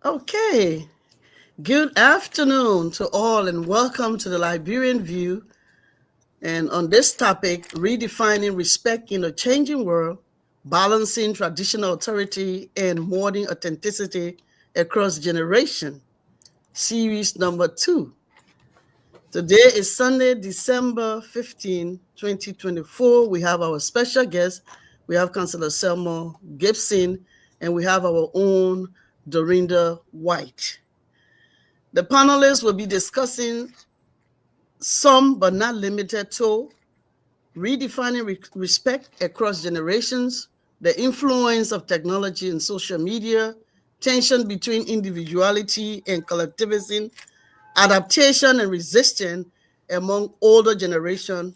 Okay, good afternoon to all and welcome to the Liberian View. And on this topic, redefining respect in a changing world, balancing traditional authority and modern authenticity across generation, series number 2. Today is Sunday, December 15, 2024. We have our special guest. We have Councillor Selma Gibson, and we have our own Dorinda White. The panelists will be discussing some, but not limited to, redefining respect across generations, the influence of technology and social media, tension between individuality and collectivism, adaptation and resistance among older generation.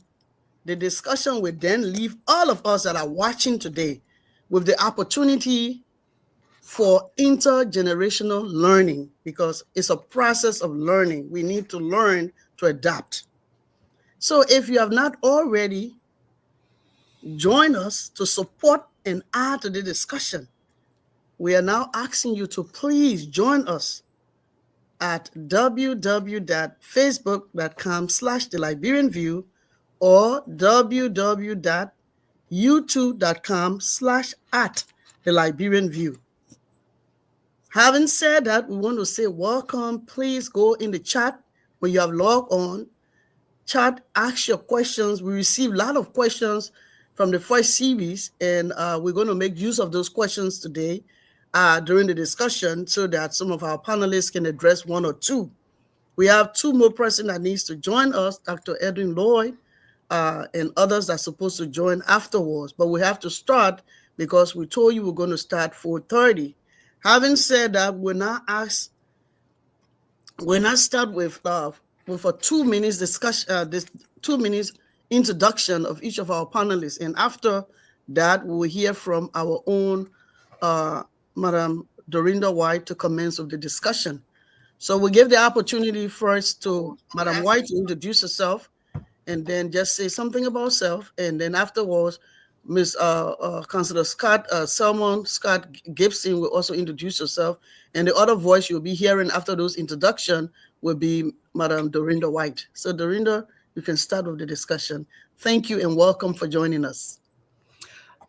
The discussion will then leave all of us that are watching today with the opportunity for intergenerational learning, because it's a process of learning. We need to learn to adapt. So if you have not already, join us to support and add to the discussion. We are now asking you to please join us at www.facebook.com/The Liberian View or www.youtube.com/The Liberian View. Having said that, we want to say welcome. Please go in the chat when you have logged on. Chat, ask your questions. We receive a lot of questions from the first series, and we're going to make use of those questions today during the discussion so that some of our panelists can address one or two. We have two more persons that needs to join us, Dr. Edwin Lloyd, and others that are supposed to join afterwards. But we have to start because we told you we're going to start 4:30. Having said that, we're not start with a 2 minutes discussion, this 2 minutes introduction of each of our panelists, and after that, we will hear from our own Madam Dorinda White to commence with the discussion. So we give the opportunity first to Madam White to introduce herself, and then just say something about herself, and then afterwards, Ms. Councillor Salmon Scott Gibson will also introduce herself, and the other voice you'll be hearing after those introduction will be Madam Dorinda White. So Dorinda, you can start with the discussion. Thank you and welcome for joining us.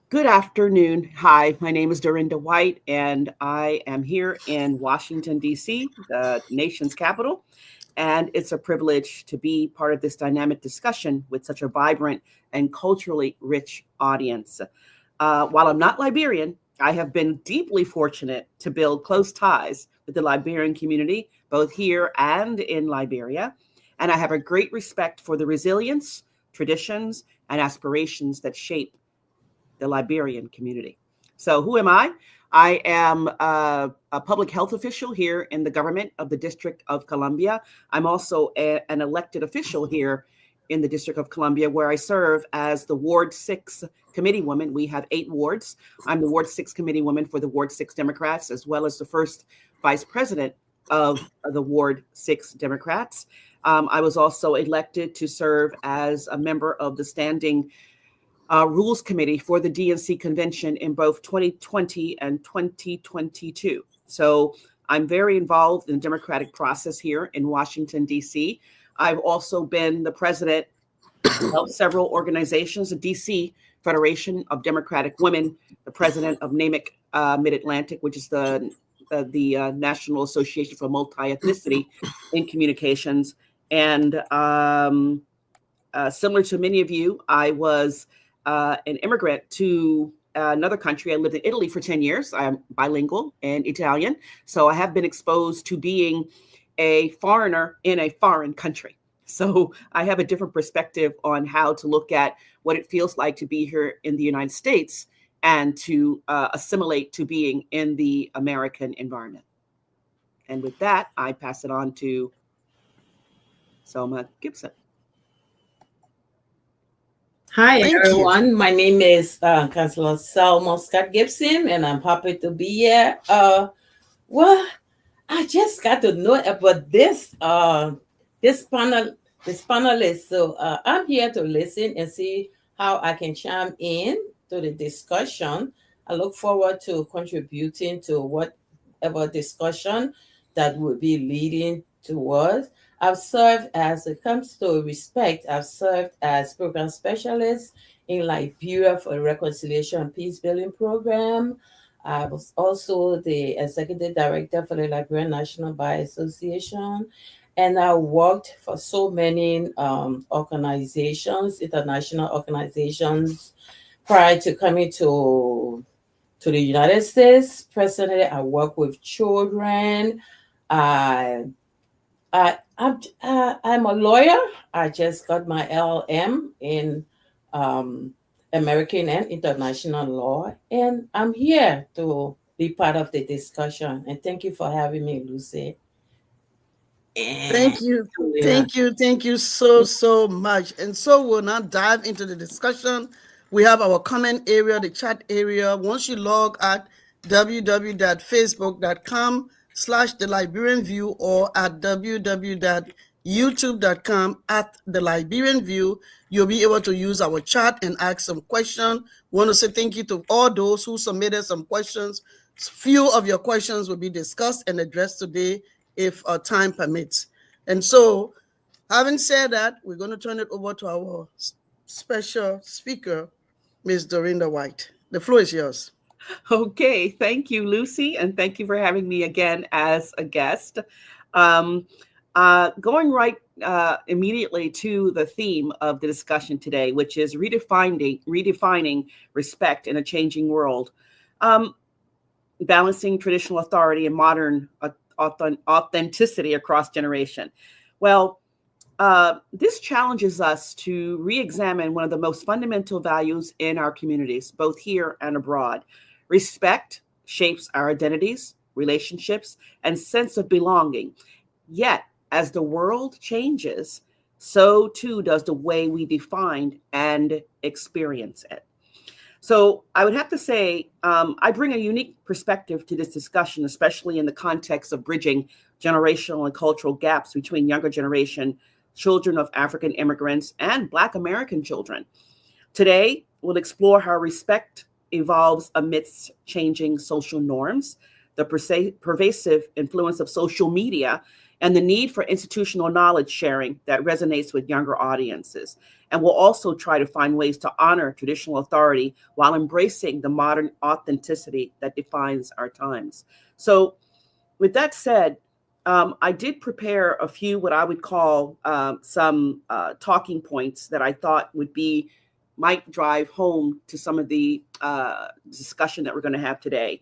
Good afternoon. Hi, my name is Dorinda White, and I am here in Washington, D.C., the nation's capital. And it's a privilege to be part of this dynamic discussion with such a vibrant and culturally rich audience. While I'm not Liberian, I have been deeply fortunate to build close ties with the Liberian community, both here and in Liberia. And I have a great respect for the resilience, traditions, and aspirations that shape the Liberian community. So who am I? I am a public health official here in the government of the District of Columbia. I'm also an elected official here in the District of Columbia, where I serve as the Ward 6 committee woman. We have 8 wards. I'm the Ward 6 committee woman for the Ward 6 Democrats, as well as the first vice president of the Ward 6 Democrats. I was also elected to serve as a member of the standing Rules Committee for the DNC convention in both 2020 and 2022. So I'm very involved in the democratic process here in Washington, D.C. I've also been the president of several organizations, the D.C. Federation of Democratic Women, the president of NAMIC Mid-Atlantic, which is the National Association for Multi-Ethnicity in Communications. And similar to many of you, I was an immigrant to another country. I lived in Italy for 10 years. I'm bilingual in Italian. So I have been exposed to being a foreigner in a foreign country. So I have a different perspective on how to look at what it feels like to be here in the United States and to assimilate to being in the American environment. And with that, I pass it on to Selma Gibson. Hi, everyone. My name is Councillor Selma Scott Gibson, and I'm happy to be here. Well, I just got to know about this panelist. So I'm here to listen and see how I can chime in to the discussion. I look forward to contributing to what whatever discussion that would be leading towards. I've served as it comes to respect, I've served as program specialist in Liberia for the Reconciliation and Peace Building Program. I was also the executive director for the Liberian National Bar Association. And I worked for so many organizations, international organizations, prior to coming to the United States. Personally, I work with children. I I'm a lawyer. I just got my LLM in um, American and international law, and I'm here to be part of the discussion. And thank you for having me, Lucy. And Thank you. Julia. Thank you so much. And so we'll now dive into the discussion. We have our comment area, the chat area. Once you log at www.facebook.com/ the Liberian View or at www.youtube.com at the Liberian View, you'll be able to use our chat and ask some questions. Want to say thank you to all those who submitted some questions. Few of your questions will be discussed and addressed today if time permits. And so, having said that, we're going to turn it over to our special speaker, Ms. Dorinda White. The floor is yours. Okay, thank you, Lucy, and thank you for having me again as a guest. Um, going right immediately to the theme of the discussion today, which is redefining respect in a changing world, um, balancing traditional authority and modern authenticity across generation. Well, this challenges us to re-examine one of the most fundamental values in our communities, both here and abroad. Respect shapes our identities, relationships, and sense of belonging. Yet, as the world changes, so too does the way we define and experience it. So I would have to say, I bring a unique perspective to this discussion, especially in the context of bridging generational and cultural gaps between younger generation children of African immigrants and Black American children. Today, we'll explore how respect evolves amidst changing social norms, the pervasive influence of social media, and the need for institutional knowledge sharing that resonates with younger audiences. And we'll also try to find ways to honor traditional authority while embracing the modern authenticity that defines our times. So, with that said, I did prepare a few what I would call some talking points that I thought might drive home to some of the discussion that we're going to have today.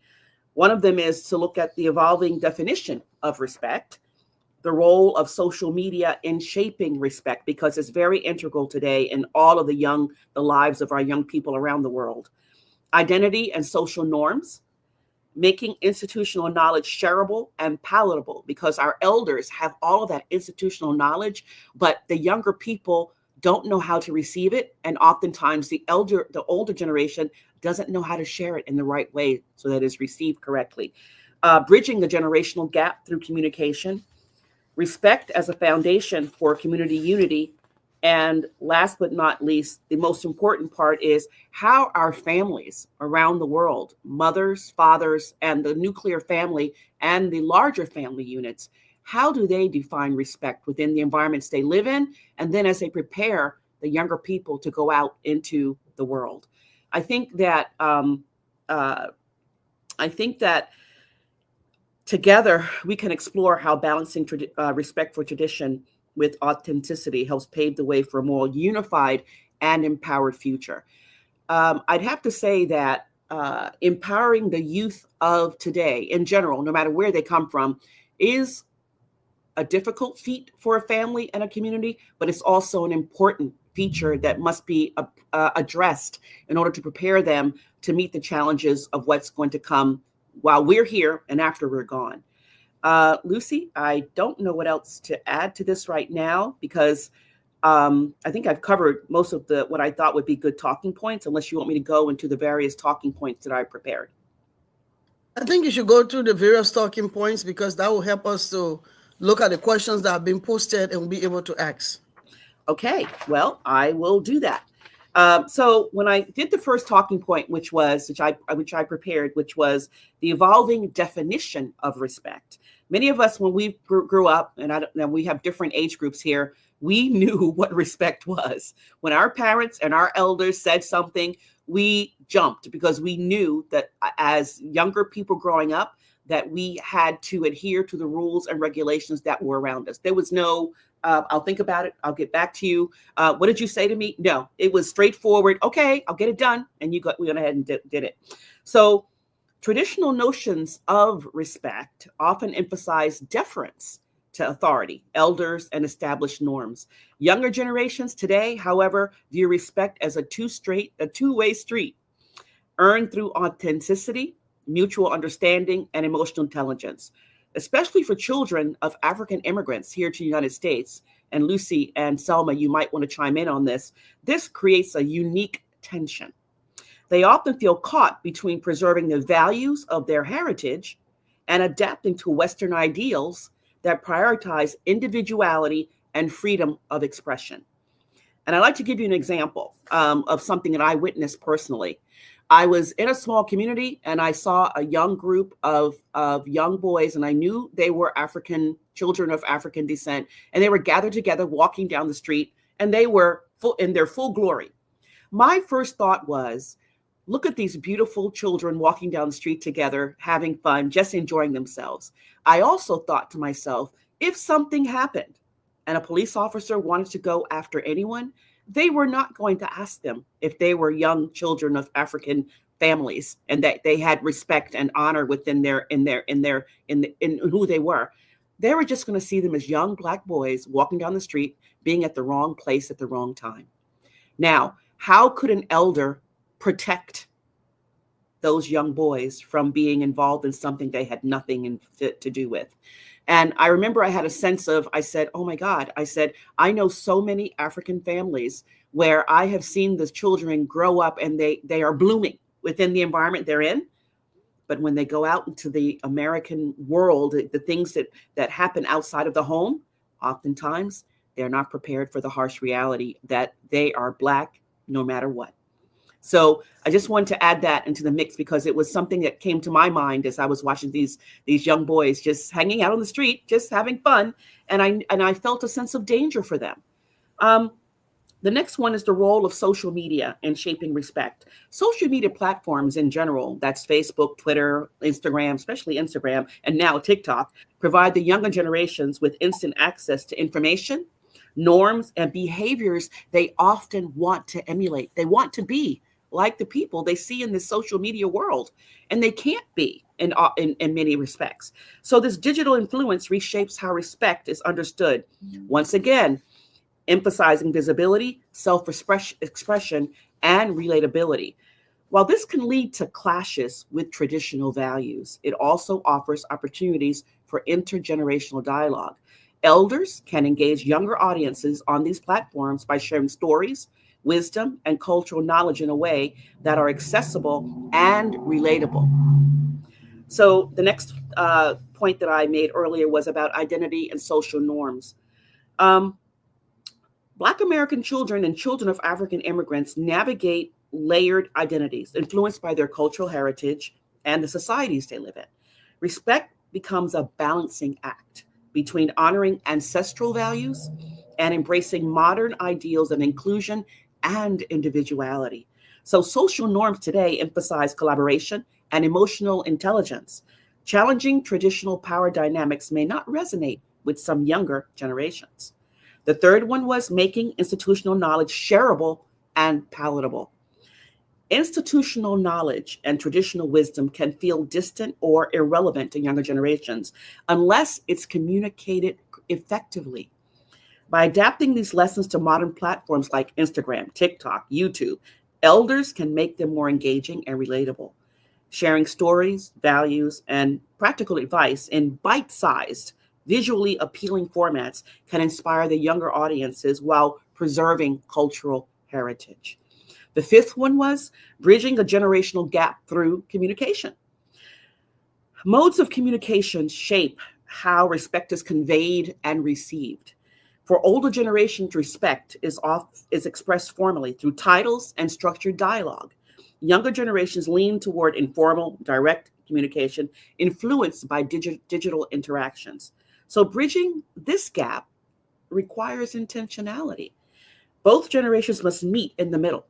One of them is to look at the evolving definition of respect, the role of social media in shaping respect, because it's very integral today in all of the lives of our young people around the world. Identity and social norms, making institutional knowledge shareable and palatable, because our elders have all of that institutional knowledge, but the younger people don't know how to receive it, and oftentimes the older generation doesn't know how to share it in the right way so that it's received correctly. Bridging the generational gap through communication, respect as a foundation for community unity. And last but not least, the most important part is how our families around the world, mothers, fathers, and the nuclear family and the larger family units, how do they define respect within the environments they live in? And then as they prepare the younger people to go out into the world. I think that uh, I think that together, we can explore how balancing respect for tradition with authenticity helps pave the way for a more unified and empowered future. I'd have to say that empowering the youth of today in general, no matter where they come from, is a difficult feat for a family and a community, but it's also an important feature that must be addressed in order to prepare them to meet the challenges of what's going to come while we're here and after we're gone. Lucy, I don't know what else to add to this right now because I think I've covered most of what I thought would be good talking points, unless you want me to go into the various talking points that I prepared. I think you should go through the various talking points because that will help us to look at the questions that have been posted and we'll be able to ask. Okay, well, I will do that. So when I did the first talking point, which I prepared, which was the evolving definition of respect. Many of us, when we grew up, and we have different age groups here, we knew what respect was. When our parents and our elders said something, we jumped because we knew that as younger people growing up, that we had to adhere to the rules and regulations that were around us. There was no, I'll think about it. I'll get back to you. What did you say to me? No, it was straightforward. Okay, I'll get it done. And we went ahead and did it. So traditional notions of respect often emphasize deference to authority, elders, and established norms. Younger generations today, however, view respect as a two-way street, earned through authenticity, mutual understanding, and emotional intelligence, especially for children of African immigrants here to the United States. And Lucy and Selma, you might want to chime in on this. This creates a unique tension. They often feel caught between preserving the values of their heritage and adapting to Western ideals that prioritize individuality and freedom of expression. And I'd like to give you an example of something that I witnessed personally. I was in a small community and I saw a young group of young boys, and I knew they were children of African descent, and they were gathered together walking down the street, and they were in their full glory. My first thought was, look at these beautiful children walking down the street together, having fun, just enjoying themselves. I also thought to myself, if something happened and a police officer wanted to go after anyone, they were not going to ask them if they were young children of African families and that they had respect and honor within in who they were. They were just going to see them as young Black boys walking down the street, being at the wrong place at the wrong time. Now, how could an elder protect those young boys from being involved in something they had nothing to do with? And I remember I had a sense of, I said, oh my God, I know so many African families where I have seen the children grow up and they are blooming within the environment they're in. But when they go out into the American world, the things that happen outside of the home, oftentimes they're not prepared for the harsh reality that they are Black no matter what. So I just wanted to add that into the mix because it was something that came to my mind as I was watching these young boys just hanging out on the street, just having fun, and I felt a sense of danger for them. The next one is the role of social media in shaping respect. Social media platforms in general, that's Facebook, Twitter, Instagram, especially Instagram, and now TikTok, provide the younger generations with instant access to information, norms, and behaviors they often want to emulate. They want to be like the people they see in this social media world, and they can't be in many respects. So this digital influence reshapes how respect is understood. Once again, emphasizing visibility, self-expression, and relatability. While this can lead to clashes with traditional values, it also offers opportunities for intergenerational dialogue. Elders can engage younger audiences on these platforms by sharing stories, wisdom, and cultural knowledge in a way that are accessible and relatable. So the next point that I made earlier was about identity and social norms. Um, Black American children and children of African immigrants navigate layered identities influenced by their cultural heritage and the societies they live in. Respect becomes a balancing act between honoring ancestral values and embracing modern ideals of inclusion and individuality. So, social norms today emphasize collaboration and emotional intelligence. Challenging traditional power dynamics may not resonate with some younger generations. The third one was making institutional knowledge shareable and palatable. Institutional knowledge and traditional wisdom can feel distant or irrelevant to younger generations unless it's communicated effectively. By adapting these lessons to modern platforms like Instagram, TikTok, YouTube, elders can make them more engaging and relatable. Sharing stories, values, and practical advice in bite sized, visually appealing formats can inspire the younger audiences while preserving cultural heritage. The fifth one was bridging a generational gap through communication. Modes of communication shape how respect is conveyed and received. For older generations, respect is expressed formally through titles and structured dialogue. Younger generations lean toward informal, direct communication influenced by digital interactions. So bridging this gap requires intentionality. Both generations must meet in the middle.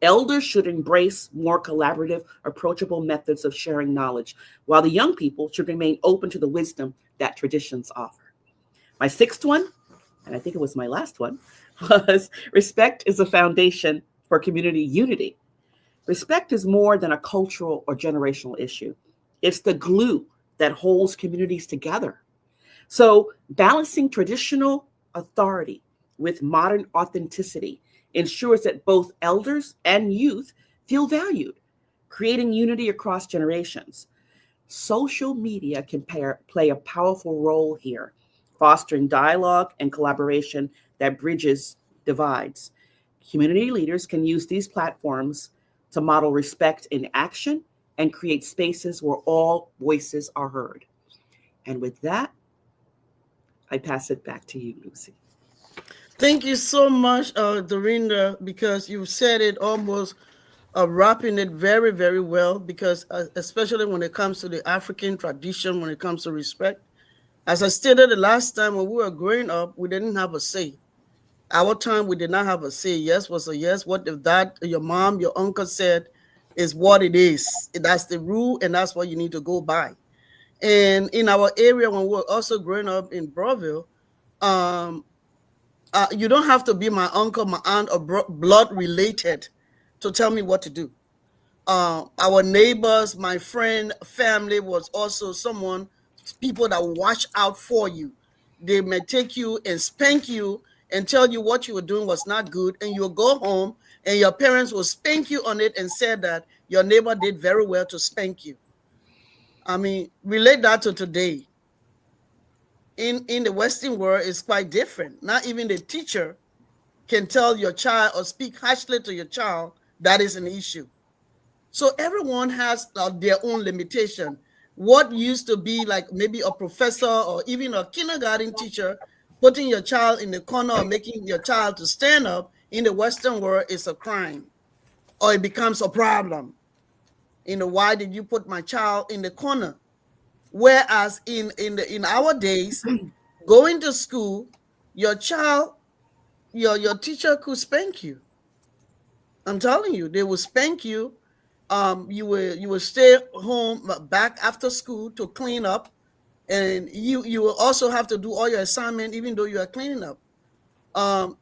Elders should embrace more collaborative, approachable methods of sharing knowledge, while the young people should remain open to the wisdom that traditions offer. My sixth one, and I think it was my last one, was respect is a foundation for community unity. Respect is more than a cultural or generational issue, it's the glue that holds communities together. So, balancing traditional authority with modern authenticity ensures that both elders and youth feel valued, creating unity across generations. Social media can play a powerful role here, fostering dialogue and collaboration that bridges divides. Community leaders can use these platforms to model respect in action and create spaces where all voices are heard. And with that, I pass it back to you, Lucy. Thank you so much, Dorinda, because you said it almost wrapping it very, very well. Because especially when it comes to the African tradition, when it comes to respect, as I stated the last time when we were growing up, we didn't have a say. Our time, we did not have a say. Yes was a yes. What if that your mom, your uncle said is what it is? That's the rule, and that's what you need to go by. And in our area, when we were also growing up in Broville, um, you don't have to be my uncle, my aunt, or blood related to tell me what to do. Our neighbors, my friend, family was also someone, people that watch out for you. They may take you and spank you and tell you what you were doing was not good, and you'll go home and your parents will spank you on it and say that your neighbor did very well to spank you. I mean, relate that to today. In the Western world, it's quite different. Not even the teacher can tell your child or speak harshly to your child. That is an issue. So everyone has their own limitation. What used to be like maybe a professor or even a kindergarten teacher putting your child in the corner or making your child to stand up in the Western world is a crime, or it becomes a problem. Why did you put my child in the corner? Whereas in our days, going to school, your child, your teacher could spank you. I'm telling you, they will spank you. You will stay home back after school to clean up, and you will also have to do all your assignment even though you are cleaning up.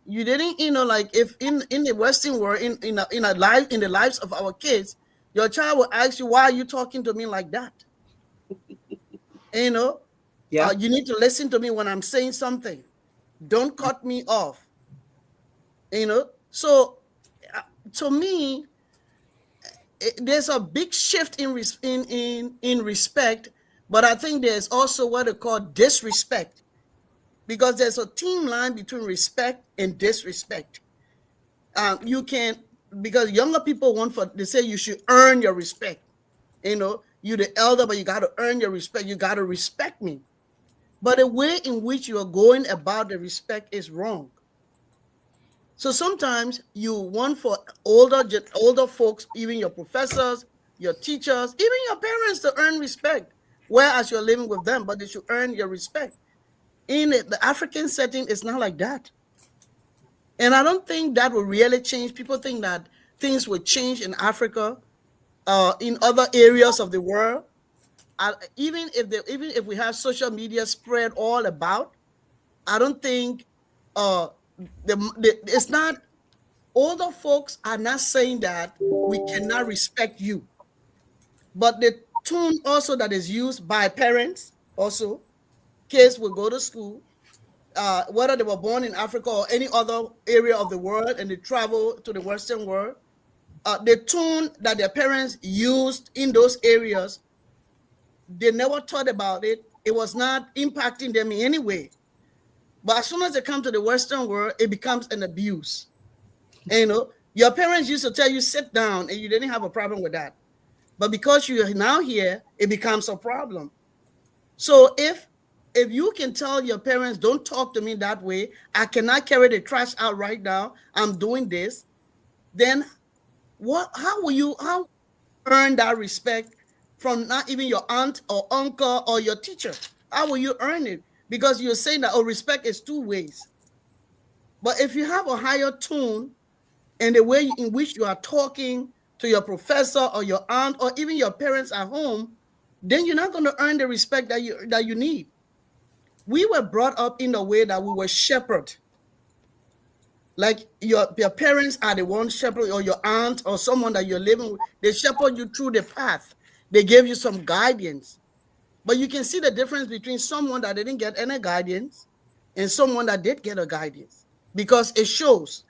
You didn't, like if in the Western world, in the lives of our kids, your child will ask you, why are you talking to me like that? And, Yeah. you need to listen to me when I'm saying something. Don't cut me off. So uh, to me, there's a big shift in respect, but I think there's also what they call disrespect, because there's a thin line between respect and disrespect. You can Because younger people they say you should earn your respect. You the elder, but you got to earn your respect. You got to respect me. But the way in which you are going about the respect is wrong. So sometimes you want for older folks, even your professors, your teachers, even your parents to earn respect, whereas you're living with them, but they should earn your respect. The African setting, it's not like that. And I don't think that will really change. People think that things will change in Africa, in other areas of the world. Even if we have social media spread all about, I don't think uh, it's not. Older folks are not saying that we cannot respect you, but the tune also that is used by parents, also kids will go to school, whether they were born in Africa or any other area of the world, and they travel to the Western world. The tune that their parents used in those areas, they never thought about it. It was not impacting them in any way. But as soon as they come to the Western world, it becomes an abuse. And, your parents used to tell you sit down, and you didn't have a problem with that. But because you are now here, it becomes a problem. So if if you can tell your parents, don't talk to me that way, I cannot carry the trash out right now, I'm doing this, then how will you earn that respect from not even your aunt or uncle or your teacher? How will you earn it? Because you're saying that, oh, respect is two ways. But if you have a higher tone in the way in which you are talking to your professor or your aunt or even your parents at home, then you're not going to earn the respect that you need. We were brought up in a way that we were shepherded. Like your parents are the one shepherd, or your aunt or someone that you're living with. They shepherd you through the path. They gave you some guidance. But you can see the difference between someone that didn't get any guidance and someone that did get a guidance, because it shows.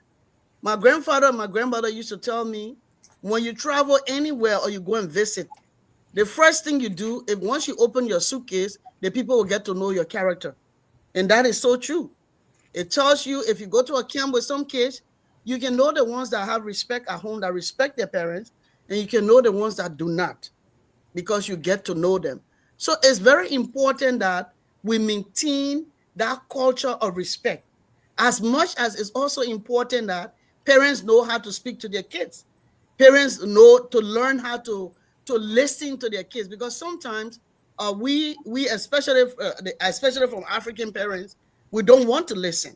My grandfather and my grandmother used to tell me, when you travel anywhere or you go and visit, the first thing you do, if once you open your suitcase, the people will get to know your character. And that is so true. It tells you, if you go to a camp with some kids, you can know the ones that have respect at home, that respect their parents, and you can know the ones that do not, because you get to know them. So it's very important that we maintain that culture of respect, as much as it's also important that parents know how to speak to their kids. Parents know to learn how to listen to their kids, because sometimes we especially from African parents, we don't want to listen.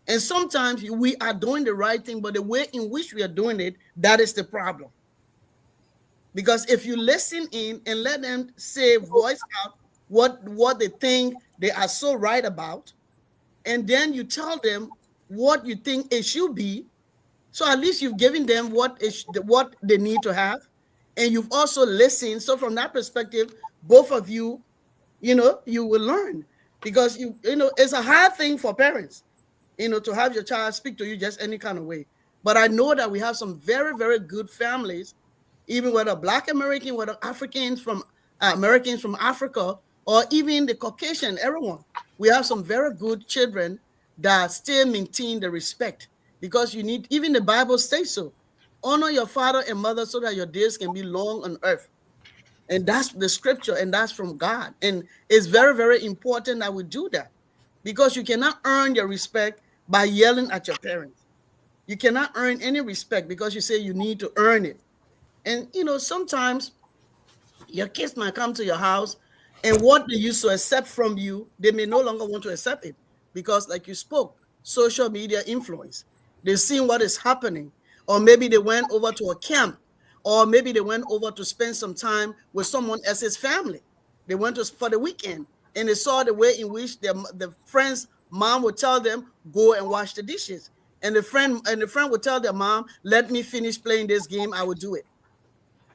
And sometimes we are doing the right thing, but the way in which we are doing it, that is the problem. Because if you listen in and let them say, voice out what they think they are so right about, and then you tell them what you think it should be, so at least you've given them what they need to have, and you've also listened. So from that perspective, both of you, you will learn. Because it's a hard thing for parents, to have your child speak to you just any kind of way. But I know that we have some very, very good families, even whether Black American, whether Africans from Americans from Africa, or even the Caucasian, everyone. We have some very good children that still maintain the respect, because you need, even the Bible says so. Honor your father and mother so that your days can be long on earth. And that's the scripture, and that's from God. And it's very, very important that we do that, because you cannot earn your respect by yelling at your parents. You cannot earn any respect because you say you need to earn it. And sometimes your kids might come to your house, and what they used to accept from you, they may no longer want to accept it, because, like you spoke, social media influence. They've seen what is happening, or maybe they went over to a camp, or maybe they went over to spend some time with someone else's family. They went to for the weekend, and they saw the way in which the friend's mom would tell them, go and wash the dishes, and the friend would tell their mom, let me finish playing this game, I will do it.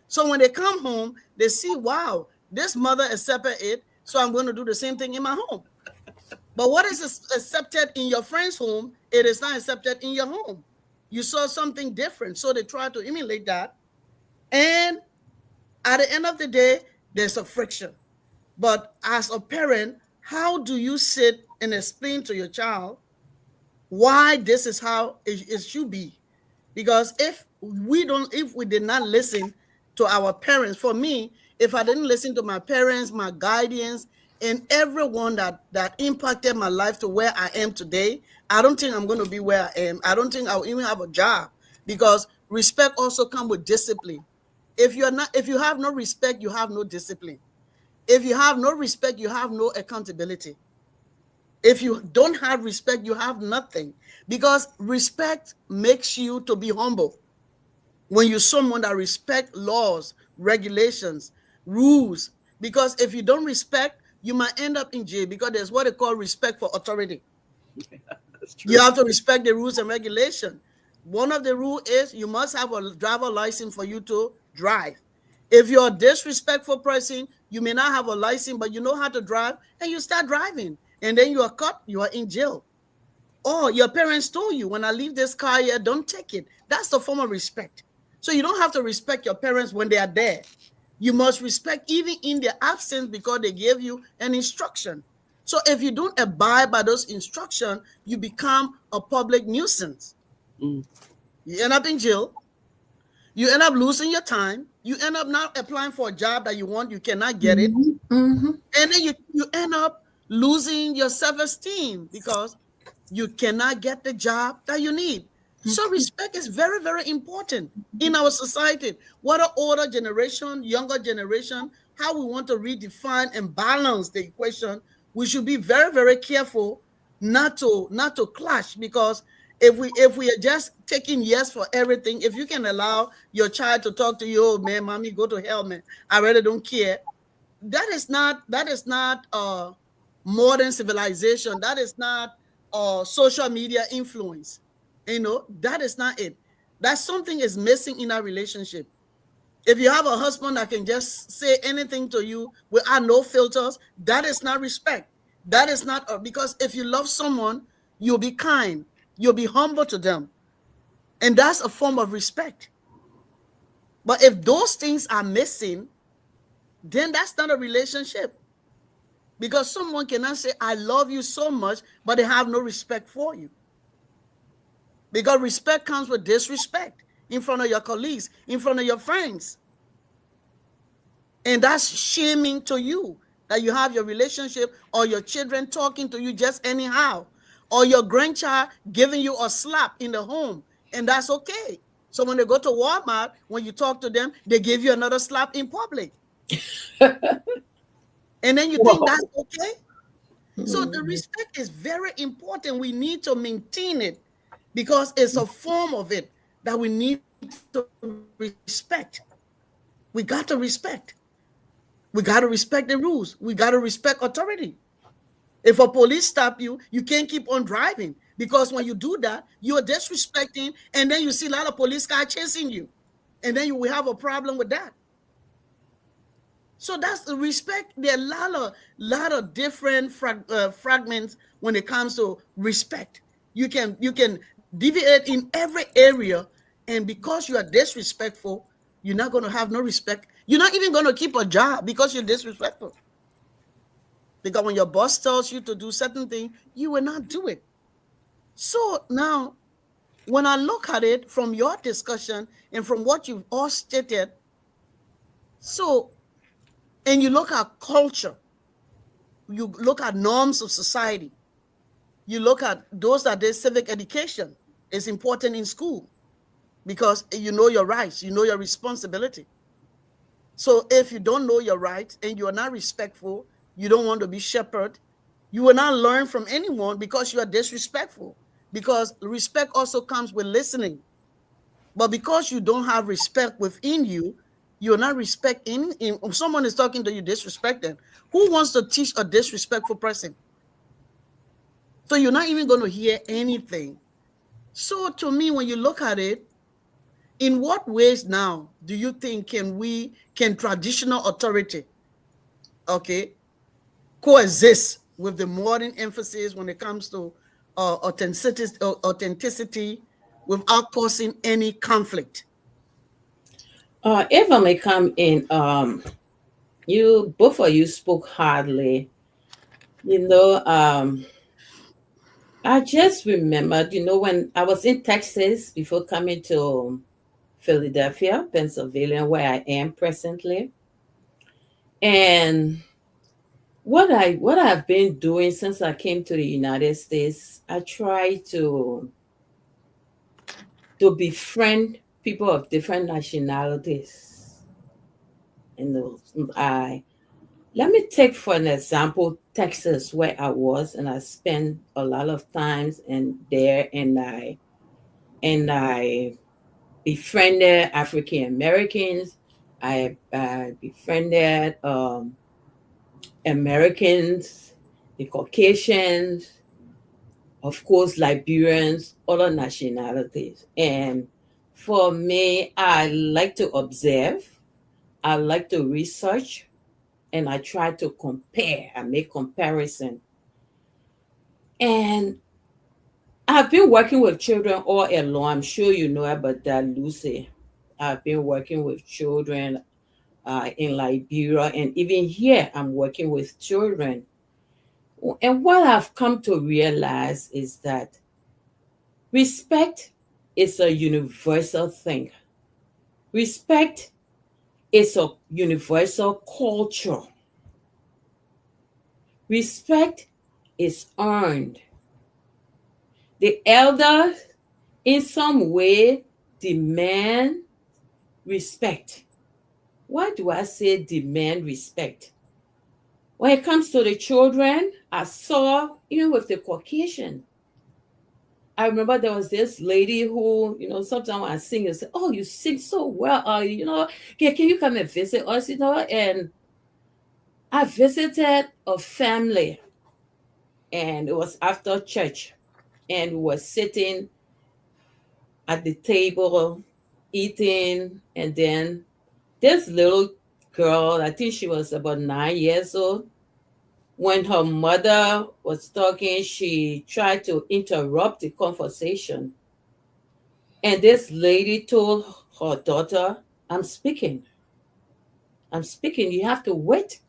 So when they come home, they see, wow, this mother accepted it, so I'm going to do the same thing in my home. But what is accepted in your friend's home, it is not accepted in your home. You saw something different, so they try to emulate that. And at the end of the day, there's a friction. But as a parent, how do you sit and explain to your child why this is how it should be? Because if we did not listen to our parents, for me, if I didn't listen to my parents, my guardians, and everyone that impacted my life to where I am today, I don't think I'm going to be where I am. I don't think I'll even have a job, because respect also comes with discipline. If you have no respect, you have no discipline. If you have no respect, you have no accountability. If you don't have respect, you have nothing, because respect makes you to be humble. When you're someone that respect laws, regulations, rules, because if you don't respect, you might end up in jail, because there's what they call respect for authority. That's true. You have to respect the rules and regulation. One of the rules is you must have a driver license for you to drive. If you're a disrespectful person, you may not have a license, but you know how to drive, and you start driving, and then you are caught, you are in jail. Or your parents told you, when I leave this car here, don't take it. That's the form of respect. So you don't have to respect your parents when they are there. You must respect even in their absence, because they gave you an instruction. So if you don't abide by those instructions, you become a public nuisance. Mm. You end up in jail. You end up losing your time. You end up not applying for a job that you want. You cannot get it. Mm-hmm. Mm-hmm. And then you end up losing your self-esteem because you cannot get the job that you need. So respect is very, very important in our society. Whether older generation, younger generation, how we want to redefine and balance the equation, we should be very, very careful not to clash, because if we are just taking yes for everything, if you can allow your child to talk to you, oh man, mommy, go to hell, man, I really don't care. That is not modern civilization. That is not social media influence. That is not it. That something is missing in our relationship. If you have a husband that can just say anything to you without no filters, that is not respect. That is not because if you love someone, you'll be kind, you'll be humble to them, and that's a form of respect. But if those things are missing, then that's not a relationship. Because someone cannot say, I love you so much, but they have no respect for you. Because respect comes with disrespect in front of your colleagues, in front of your friends. And that's shaming to you that you have your relationship or your children talking to you just anyhow, or your grandchild giving you a slap in the home. And that's okay. So when they go to Walmart, when you talk to them, they give you another slap in public. And then you think Whoa. that's okay? So the respect is very important. We need to maintain it because it's a form of it that we need to respect. We got to respect. We got to respect the rules. We got to respect authority. If a police stop you, you can't keep on driving, because when you do that, you're disrespecting, and then you see a lot of police cars chasing you, and then you will have a problem with that. So that's the respect. There are a lot of different fragments when it comes to respect. You can deviate in every area, and because you are disrespectful, you're not going to have no respect. You're not even going to keep a job because you're disrespectful. Because when your boss tells you to do certain things, you will not do it. So now, when I look at it from your discussion and from what you've all stated, so and you look at culture, you look at norms of society, you look at those that their civic education is important in school because you know your rights, you know your responsibility. So if you don't know your rights and you are not respectful, you don't want to be shepherd, you will not learn from anyone because you are disrespectful. Because respect also comes with listening. But because you don't have respect within you, you're not respecting. If someone is talking to you disrespected, who wants to teach a disrespectful person? So you're not even going to hear anything. So to me, when you look at it, in what ways now do you think can traditional authority, okay, coexist with the modern emphasis when it comes to authenticity without causing any conflict? If I may come in, you both of you spoke hardly. You know, I just remembered, when I was in Texas before coming to Philadelphia, Pennsylvania, where I am presently. And what I've been doing since I came to the United States, I try to befriend people of different nationalities. And I let me take for an example Texas, where I was, and I spent a lot of times in there, and I befriended African Americans. I befriended Americans, the Caucasians, of course, Liberians, other nationalities. And for me, I like to observe, I like to research, and I try to compare and make comparison. And I've been working with children all along. I'm sure you know about that, Lucy. I've been working with children in Liberia, and even here, I'm working with children. And what I've come to realize is that respect is a universal thing. Respect is a universal culture. Respect is earned. The elders, in some way, demand respect. Why do I say demand respect? When it comes to the children, I saw, even with the Caucasian, I remember there was this lady who, sometimes when I sing, you say, "Oh, you sing so well. Can you come and visit us?" And I visited a family, and it was after church, and we were sitting at the table eating, and then this little girl, I think she was about 9 years old, when her mother was talking, she tried to interrupt the conversation. And this lady told her daughter, I'm speaking. I'm speaking. You have to wait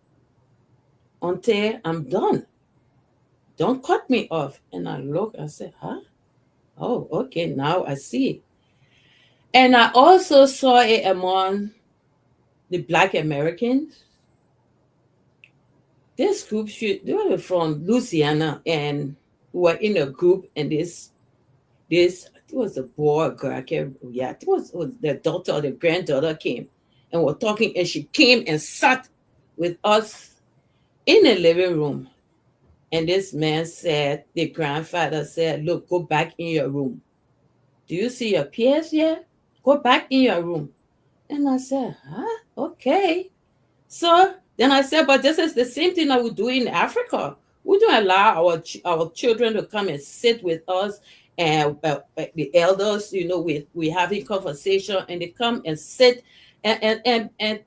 until I'm done. Don't cut me off. And I look, I said, huh? Oh, okay, now I see. And I also saw it among the Black Americans. This group, they were from Louisiana, and we were in a group, and this it was a boy or girl, I can't, yeah, it was the daughter or the granddaughter came and were talking, and she came and sat with us in the living room. And this man said, the grandfather said, look, go back in your room. Do you see your peers here? Go back in your room. And I said, huh? Okay. So then I said, but this is the same thing that we do in Africa. We don't allow our children to come and sit with us, and the elders, we having conversation, and they come and sit and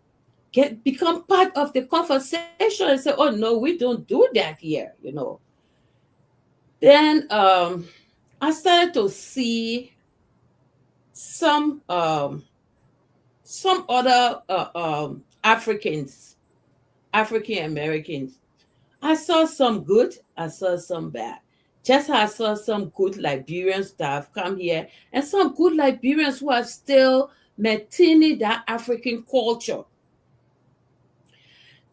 get become part of the conversation and say, oh no, we don't do that here. Then I started to see some other African Americans. I saw some good, I saw some bad. Just as I saw some good Liberians that have come here, and some good Liberians who are still maintaining that African culture.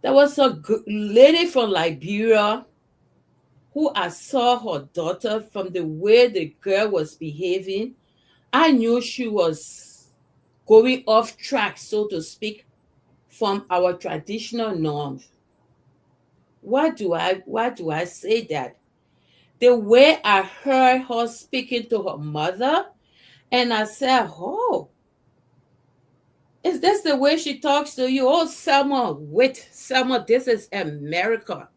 There was a lady from Liberia who I saw her daughter, from the way the girl was behaving. I knew she was going off track, so to speak, from our traditional norms. Why do I say that? The way I heard her speaking to her mother, and I said, oh, is this the way she talks to you? Oh, Selma, wait, Selma, this is America.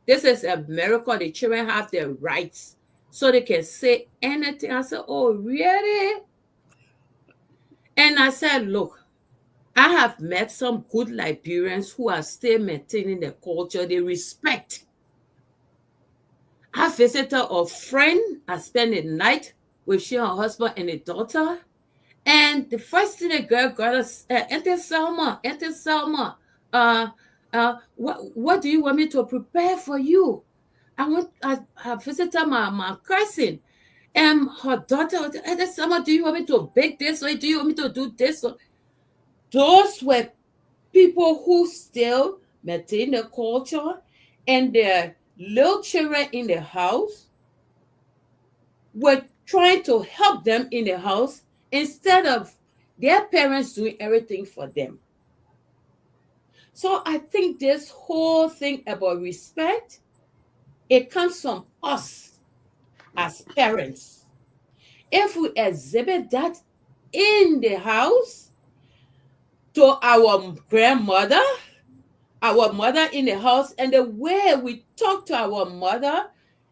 This is America. The children have their rights, so they can say anything. I said, oh, really? And I said, look, I have met some good Liberians who are still maintaining the culture they respect. I visited a friend. I spent the night with she, her husband, and a daughter. And the first thing the girl got us, Enter Selma, Enter Selma. What do you want me to prepare for you? I visited my cousin, and her daughter, Enter Selma, do you want me to bake this way? Do you want me to do this? Those were people who still maintain the culture, and their little children in the house were trying to help them in the house instead of their parents doing everything for them. So I think this whole thing about respect, it comes from us as parents. If we exhibit that in the house to our grandmother, our mother in the house, and the way we talk to our mother,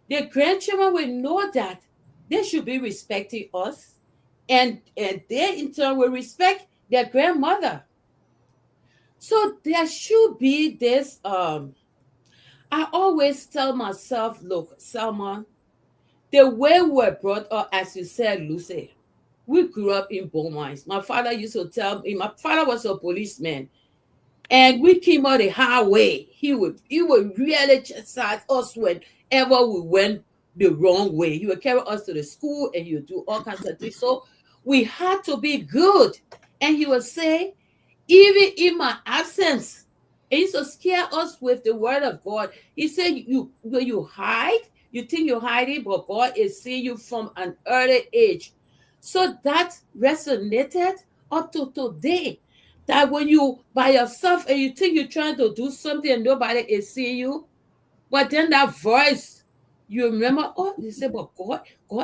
the grandchildren will know that they should be respecting us, and they in turn will respect their grandmother. So there should be this. I always tell myself, look, Salma, the way we were brought up, as you said, Lucy, we grew up in Beaumont. My father used to tell me, my father was a policeman, and we came out the highway. He would really chastise us whenever we went the wrong way. He would carry us to the school, and he would do all kinds of things. So we had to be good. And he would say, even in my absence, He used to scare us with the word of God. He said, you when you hide, you think you're hiding, but God is seeing you from an early age. So that resonated up to today. That when you by yourself and you think you're trying to do something and nobody is seeing you, but then that voice, you remember, oh, you say, but God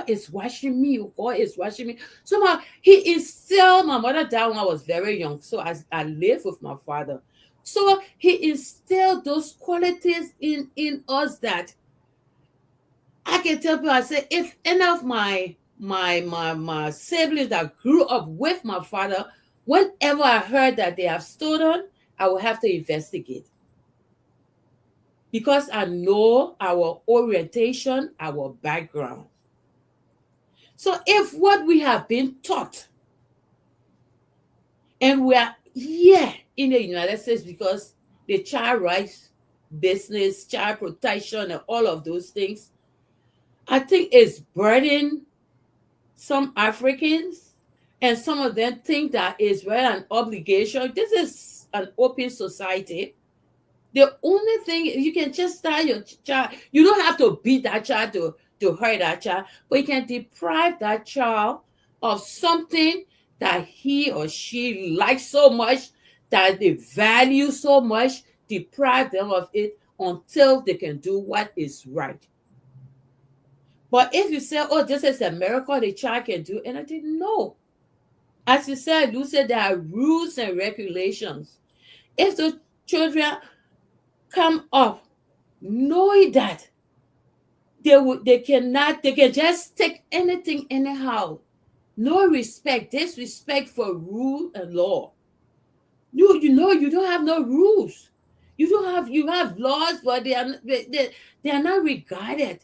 is watching me. God is watching me. Somehow he instilled, my mother died when I was very young. So I lived with my father. So he instilled those qualities in us that I can tell people, I say, if any of my siblings that grew up with my father, whenever I heard that they have stolen, I will have to investigate because I know our orientation, our background. So if what we have been taught, and we are here in the United States because the child rights business, child protection, and all of those things, I think it's burdening some Africans, and some of them think that it's really an obligation. This is an open society. The only thing you can just tell your child, you don't have to beat that child to hurt that child, but you can deprive that child of something that he or she likes so much, that they value so much, deprive them of it until they can do what is right. But if you say, oh, this is a miracle, the child can do anything, no. As you said, Lucy, there are rules and regulations. If the children come up knowing that they can just take anything anyhow, no respect, disrespect for rule and law. You don't have no rules. You have laws, but they are not regarded,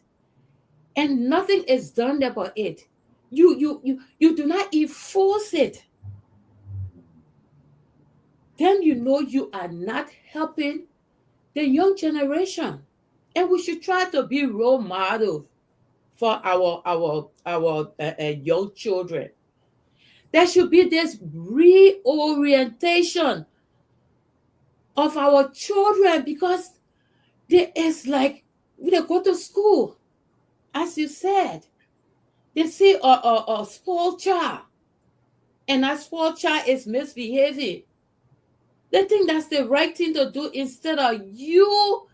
and nothing is done about it. You do not enforce it. Then you know you are not helping the young generation, and we should try to be role models for our young children. There should be this reorientation of our children because there is like when they go to school, as you said, they see a small child, and that small child is misbehaving. They think that's the right thing to do instead of you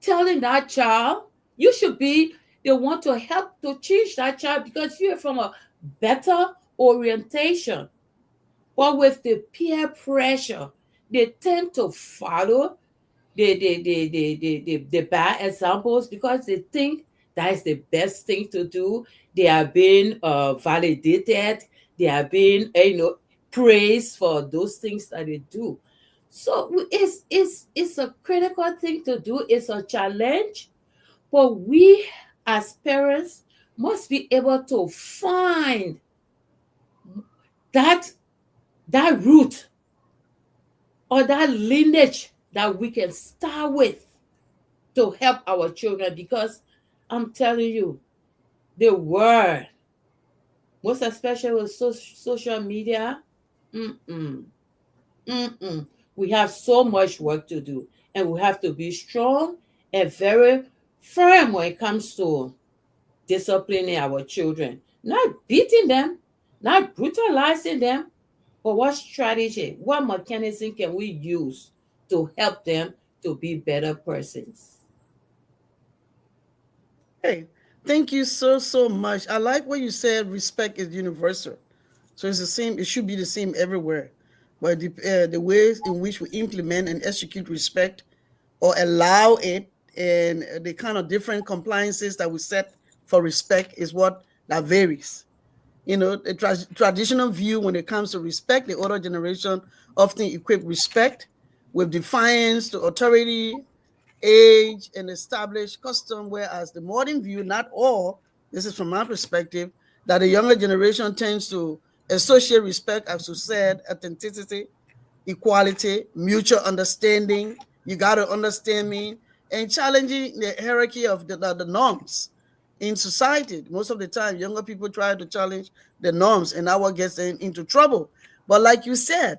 telling that child you should be they want to help to change that child because you're from a better orientation. But with the peer pressure, they tend to follow the bad examples because they think that is the best thing to do. They are being validated. They are being praised for those things that they do. So it's a critical thing to do. It's a challenge, but we as parents must be able to find that root or that lineage that we can start with to help our children, because I'm telling you, the world, most especially with social media, mm-mm, mm-mm, we have so much work to do, and we have to be strong and very firm when it comes to disciplining our children, not beating them, not brutalizing them, but what strategy, what mechanism can we use to help them to be better persons? Hey, thank you so much. I like what you said. Respect is universal, so it's the same. It should be the same everywhere. But the ways in which we implement and execute respect or allow it, and the kind of different compliances that we set for respect is what that varies. The traditional view when it comes to respect, the older generation often equip respect with defiance to authority, age, and established custom, whereas the modern view, not all, this is from my perspective, that the younger generation tends to associate respect, as you said, authenticity, equality, mutual understanding. You got to understand me, and challenging the hierarchy of the norms in society. Most of the time, younger people try to challenge the norms, and that what gets them into trouble. But like you said,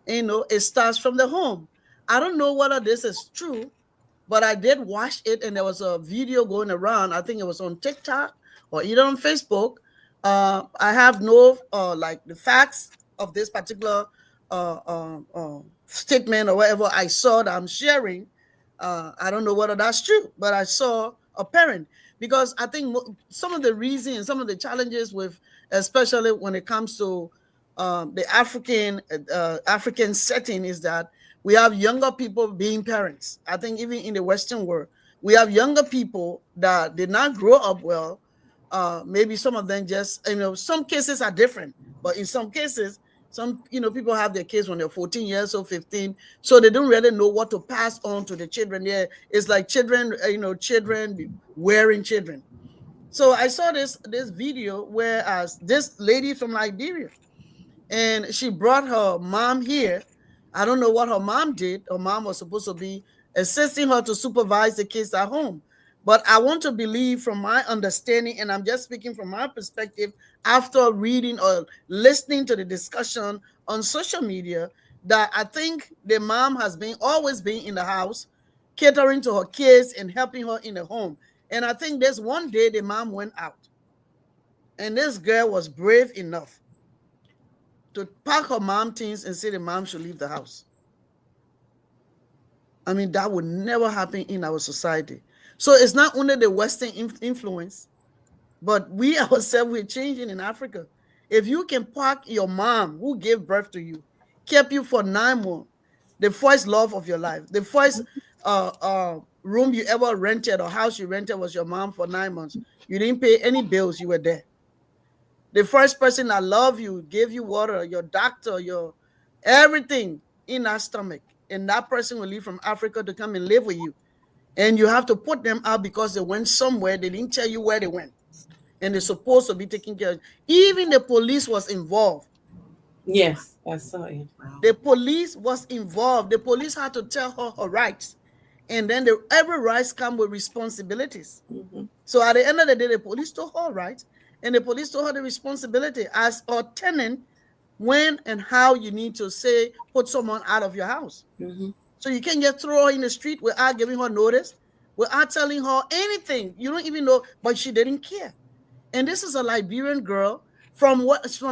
it starts from the home. I don't know whether this is true, but I did watch it, and there was a video going around. I think it was on TikTok or either on Facebook. I have no like the facts of this particular statement or whatever I saw that I'm sharing. I don't know whether that's true, but I saw a parent, because I think some of the reasons, some of the challenges with, especially when it comes to the African setting, is that we have younger people being parents. I think even in the Western world, we have younger people that did not grow up well. Maybe some of them just, some cases are different, but in some cases, some, people have their kids when they're 14 years or 15, so they don't really know what to pass on to the children. Yeah, it's like children, children wearing children. So I saw this video, whereas this lady from Liberia, and she brought her mom here. I don't know what her mom did. Her mom was supposed to be assisting her to supervise the kids at home. But I want to believe, from my understanding, and I'm just speaking from my perspective after reading or listening to the discussion on social media, that I think the mom has been always been in the house, catering to her kids and helping her in the home. And I think there's one day the mom went out, and this girl was brave enough to pack her mom things and say the mom should leave the house. I mean, that would never happen in our society. So it's not only the Western influence, but we ourselves, we're changing in Africa. If you can pack your mom who gave birth to you, kept you for 9 months, the first love of your life, the first room you ever rented or house you rented was your mom for 9 months. You didn't pay any bills, you were there. The first person that loved you, gave you water, your doctor, your everything in that stomach. And that person will leave from Africa to come and live with you. And you have to put them out because they went somewhere. They didn't tell you where they went. And they're supposed to be taking care of. Even the police was involved. Yes, I saw it. Wow. The police was involved. The police had to tell her her rights. And then every rights come with responsibilities. Mm-hmm. So at the end of the day, the police told her rights, and the police told her the responsibility as a tenant, when and how you need to say put someone out of your house. Mm-hmm. So you can't just throw her in the street without giving her notice, without telling her anything. You don't even know, but she didn't care. And this is a Liberian girl. From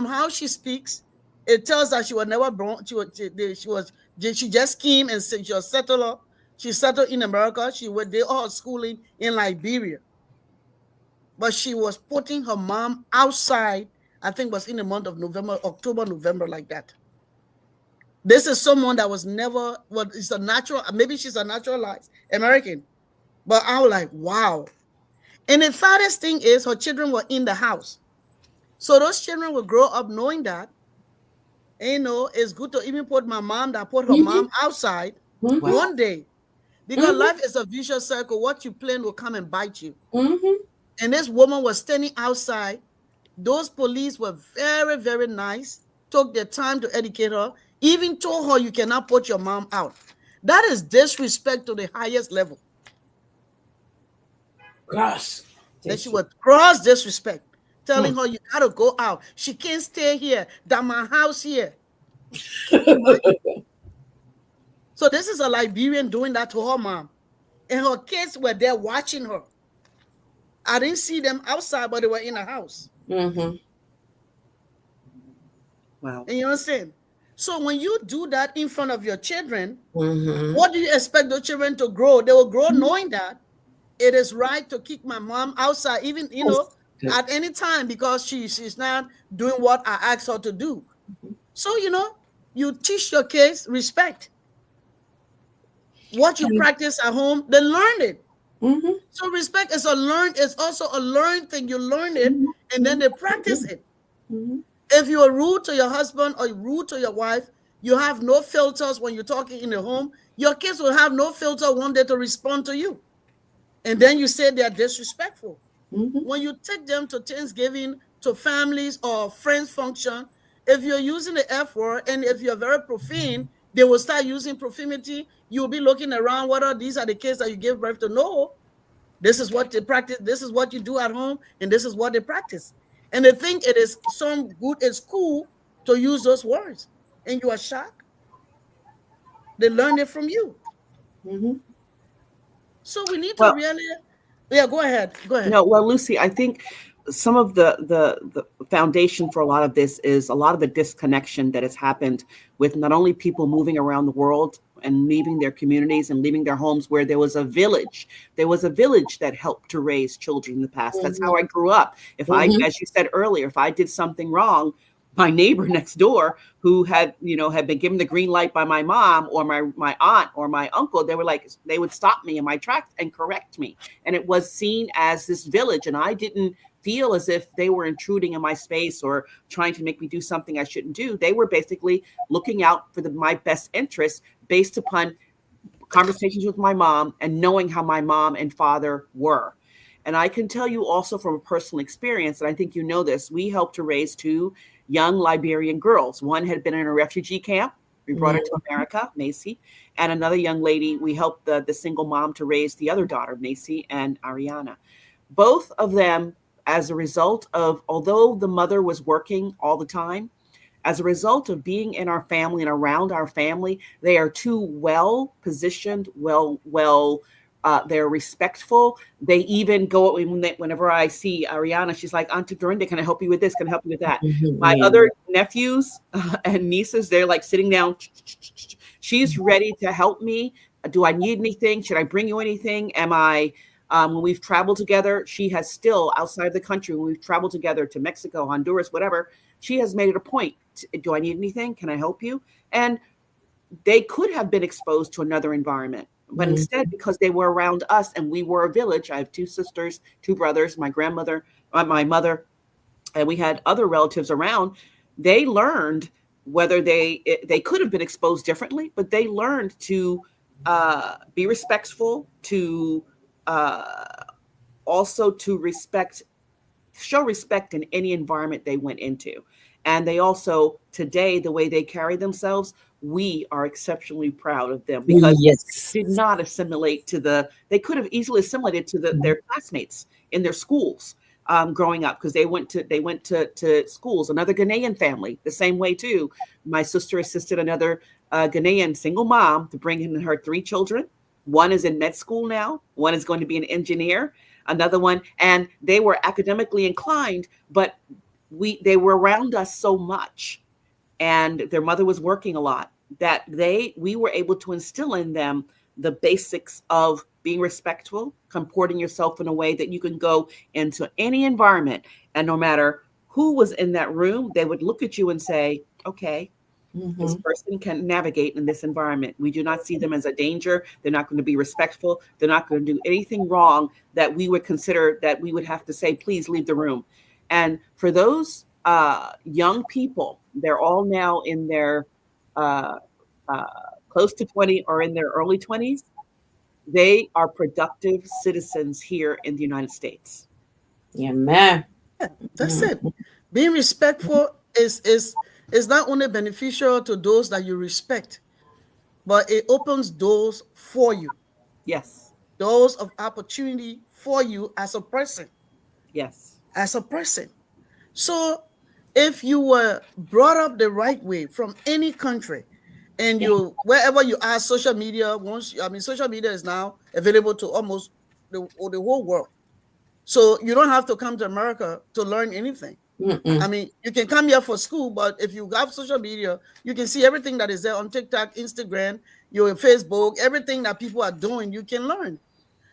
how she speaks, it tells that she was never born. She just came and said she was settled up. She settled in America. She went there all schooling in Liberia, but she was putting her mom outside. I think it was in the month of November, October, November, like that. This is someone that was never, well, it's a natural, maybe she's a naturalized American, but I was like, wow. And the saddest thing is her children were in the house. So those children will grow up knowing that, it's good to even put my mom, that put her Mm-hmm. mom outside Mm-hmm. Wow. one day, because Mm-hmm. life is a vicious circle. What you plan will come and bite you. Mm-hmm. And this woman was standing outside. Those police were very, very nice, took their time to educate her, even told her you cannot put your mom out. That is disrespect to the highest level. Gross. That she Tissue. was gross disrespect, Hmm. telling her you gotta go out. She can't stay here. That my house here. Can you imagine? So this is a Liberian doing that to her mom. And her kids were there watching her. I didn't see them outside, but they were in the house. Mm-hmm. Wow. And you understand? So when you do that in front of your children, Mm-hmm. what do you expect those children to grow? They will grow knowing that it is right to kick my mom outside, even, Good. at any time, because she's not doing what I asked her to do. So, you teach your kids respect. What you And practice at home, they learn it. mm-hmm. So respect is also a learned thing. You learn it and then Mm-hmm. they practice it. Mm-hmm. If you are rude to your husband or rude to your wife, you have no filters when you're talking in the home. Your kids will have no filter one day to respond to you. And then you say they're disrespectful. Mm-hmm. When you take them to Thanksgiving, to families or friends function, if you're using the F word and if you're very profane, they will start using profanity. You'll be looking around whether these are the kids that you give birth to. No, this is what they practice. This is what you do at home, and this is what they practice. And they think it is some good, it's cool to use those words. And you are shocked. They learn it from you. Mm-hmm. So we need to Well, really, yeah, go ahead. Go ahead. no, well, Lucy, I think some of the foundation for a lot of this is a lot of the disconnection that has happened with not only people moving around the world and leaving their communities and leaving their homes where there was a village. There was a village that helped to raise children in the past. That's how I grew up. If I, Mm-hmm. as you said earlier, if I did something wrong, my neighbor next door who had, had been given the green light by my mom or my aunt or my uncle, they would stop me in my tracks and correct me, and it was seen as this village, and I didn't feel as if they were intruding in my space or trying to make me do something I shouldn't do. They were basically looking out for my best interests based upon conversations with my mom and knowing how my mom and father were. And I can tell you also from a personal experience, and I think you know this, we helped to raise two young Liberian girls. One had been in a refugee camp. We brought her to America, Macy, and another young lady, we helped the single mom to raise the other daughter, Macy and Ariana. Both of them, as a result of, although the mother was working all the time, as a result of being in our family and around our family, they are too well positioned, they're respectful. They even go whenever I see Ariana, she's like, Auntie Dorinda, can I help you with this? Can I help you with that? My Yeah. other nephews and nieces, they're like sitting down. She's ready to help me. Do I need anything? Should I bring you anything? Am I when we've traveled together, she has still outside of the country, when we've traveled together to Mexico, Honduras, whatever, she has made it a point. Do I need anything? Can I help you? And they could have been exposed to another environment, but Mm-hmm. instead, because they were around us and we were a village, I have two sisters, two brothers, my grandmother, my mother, and we had other relatives around. They learned whether they could have been exposed differently, but they learned to be respectful, to uh, also to show respect in any environment they went into. And they also, today, the way they carry themselves, we are exceptionally proud of them because Yes. did not assimilate they could have easily assimilated to their classmates in their schools growing up because they went to schools. Another Ghanaian family, the same way too. My sister assisted another Ghanaian single mom to bring in her three children. One is in med school now. One is going to be an engineer. Another one, and they were academically inclined, but they were around us so much and their mother was working a lot that we were able to instill in them the basics of being respectful, comporting yourself in a way that you can go into any environment, and no matter who was in that room, they would look at you and say, okay, this Mm-hmm. person can navigate in this environment. We do not see them as a danger. They're not going to be respectful. They're not going to do anything wrong that we would consider that we would have to say, please leave the room. And for those young people, they're all now in their uh, uh, close to 20 or in their early 20s. They are productive citizens here in the United States. Yeah, man. Yeah, that's it. Mm-hmm. Being respectful is not only beneficial to those that you respect, but it opens doors for you, Yes, doors of opportunity for you as a person, yes, as a person. So if you were brought up the right way from any country, and yeah, you wherever you are, social media, social media is now available to almost the whole world. So you don't have to come to America to learn anything. I Mm-mm. mean, you can come here for school, but if you have social media, you can see everything that is there on TikTok, Instagram, your Facebook, everything that people are doing, you can learn.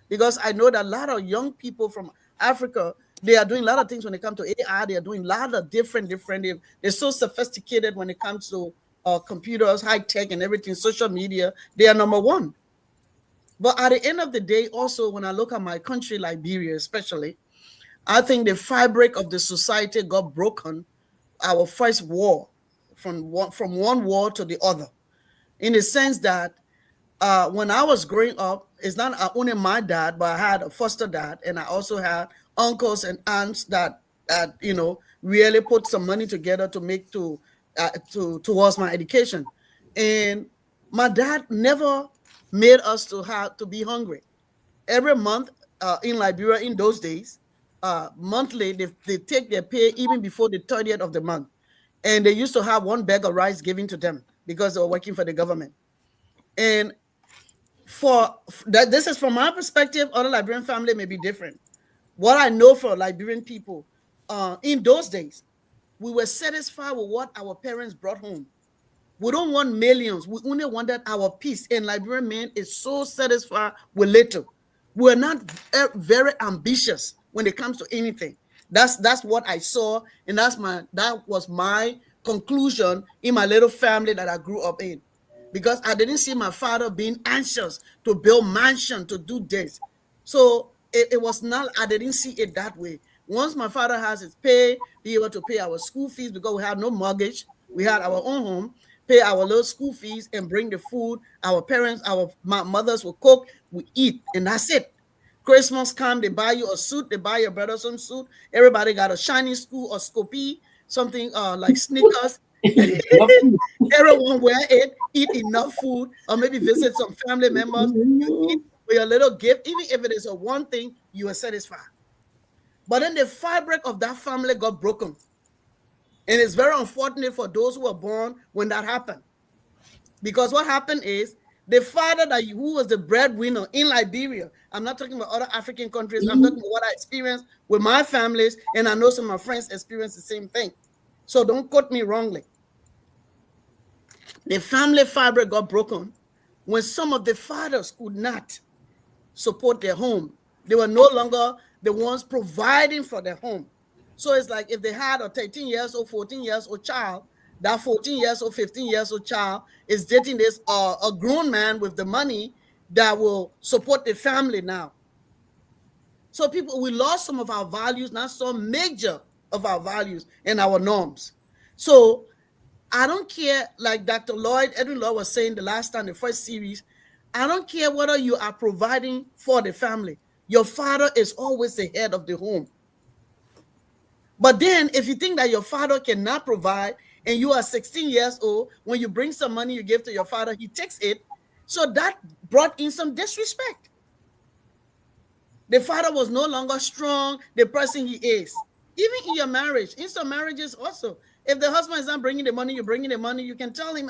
Because I know that a lot of young people from Africa, they are doing a lot of things when it comes to AI. They are doing a lot of different. They're so sophisticated when it comes to computers, high tech, and everything. Social media, they are number one. But at the end of the day, also when I look at my country, Liberia, especially, I think the fabric of the society got broken. Our first war, from one war to the other, in the sense that when I was growing up, it's not only my dad, but I had a foster dad, and I also had uncles and aunts that really put some money together to make to towards my education, and my dad never made us to be hungry. Every month in Liberia in those days, monthly they take their pay even before the 30th of the month, and they used to have one bag of rice given to them because they were working for the government. And for that, this is from my perspective. Other Liberian family may be different. What I know for Liberian people, in those days, we were satisfied with what our parents brought home. We don't want millions. We only wanted our peace. And Liberian men is so satisfied with little. We're not very ambitious when it comes to anything. That's what I saw, and that was my conclusion in my little family that I grew up in. Because I didn't see my father being anxious to build mansion to do this. So it was not, I didn't see it that way. Once my father has his pay, be able to pay our school fees because we had no mortgage, we had our own home, pay our little school fees and bring the food. Our parents, my mothers will cook, we eat, and that's it. Christmas come, they buy you a suit, they buy your brother some suit. Everybody got a shiny school or scopy, something like sneakers. Everyone wear it, eat enough food, or maybe visit some family members. You eat with your little gift, even if it is a one thing, you are satisfied. But then the fabric of that family got broken. And it's very unfortunate for those who were born when that happened. Because what happened is the father who was the breadwinner in Liberia, I'm not talking about other African countries, I'm talking about what I experienced with my families, and I know some of my friends experienced the same thing. So don't quote me wrongly. The family fabric got broken when some of the fathers could not support their home. They were no longer the ones providing for their home. So it's like if they had a 13 years old, 14 years old child, that 14 years old, 15 years old child is dating this a grown man with the money that will support the family now. So we lost some of our values, not some major of our values and our norms. So I don't care, like Dr. Edwin Lloyd was saying the last time, the first series, I don't care whether you are providing for the family. Your father is always the head of the home. But then if you think that your father cannot provide and you are 16 years old, when you bring some money you give to your father, he takes it. So that brought in some disrespect. The father was no longer strong, the person he is. Even in your marriage, in some marriages also, if the husband is not bringing the money, you're bringing the money, you can tell him,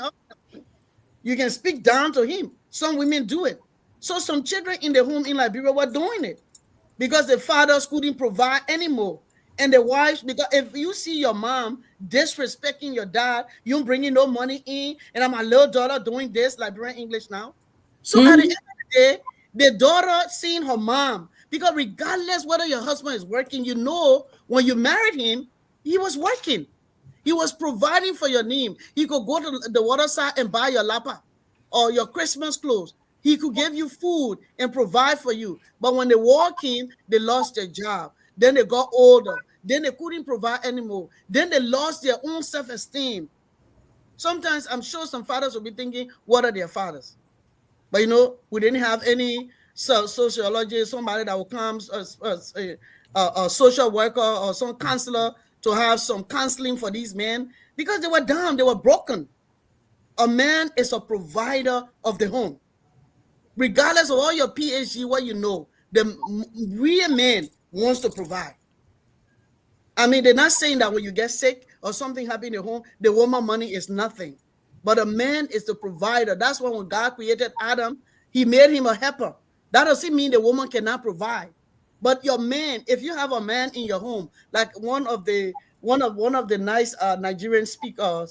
you can speak down to him. Some women do it. So some children in the home in Liberia were doing it because the fathers couldn't provide anymore. And the wives, because if you see your mom disrespecting your dad, you bringing no money in, and I'm a little daughter doing this, Liberian English now. So at the end of the day, the daughter seeing her mom, because regardless whether your husband is working, you know, when you married him, he was working. He was providing for your name. He could go to the waterside and buy your lapa or your Christmas clothes. He could give you food and provide for you. But when the war came, they lost their job. Then they got older. Then they couldn't provide anymore. Then they lost their own self-esteem. Sometimes I'm sure some fathers will be thinking, what are their fathers? But we didn't have any sociologist, somebody that will come, a social worker or some counselor to have some counseling for these men because they were down, they were broken. A man is a provider of the home. Regardless of all your PhD, what you know, the real man wants to provide. I mean, they're not saying that when you get sick or something happen in the home, the woman money is nothing. But a man is the provider. That's why when God created Adam, he made him a helper. That doesn't mean the woman cannot provide. But your man, if you have a man in your home, like one of the nice Nigerian speaker,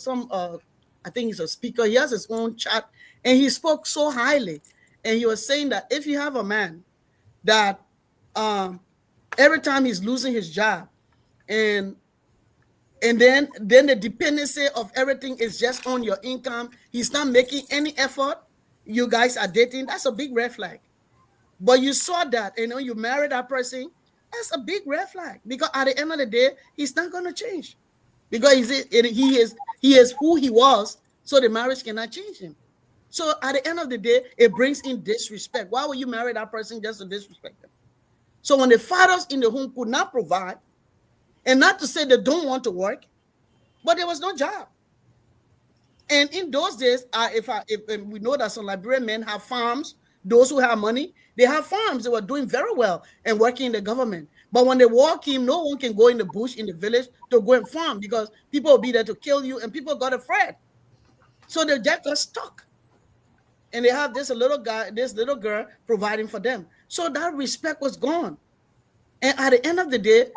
I think he's a speaker, he has his own chat, and he spoke so highly. And he was saying that if you have a man that every time he's losing his job, and then the dependency of everything is just on your income, he's not making any effort, you guys are dating, that's a big red flag. But you saw that, you married that person, that's a big red flag, because at the end of the day, he's not going to change, because he is who he was, so the marriage cannot change him. So at the end of the day, it brings in disrespect. Why would you marry that person just to disrespect them? So when the fathers in the home could not provide, and not to say they don't want to work, but there was no job. And in those days, if we know that some Liberian men have farms, those who have money, they have farms. They were doing very well and working in the government. But when the war came, no one can go in the bush, in the village, to go and farm because people will be there to kill you, and people got afraid. So they just got stuck. and they have this little guy, this little girl providing for them. So that respect was gone. And at the end of the day,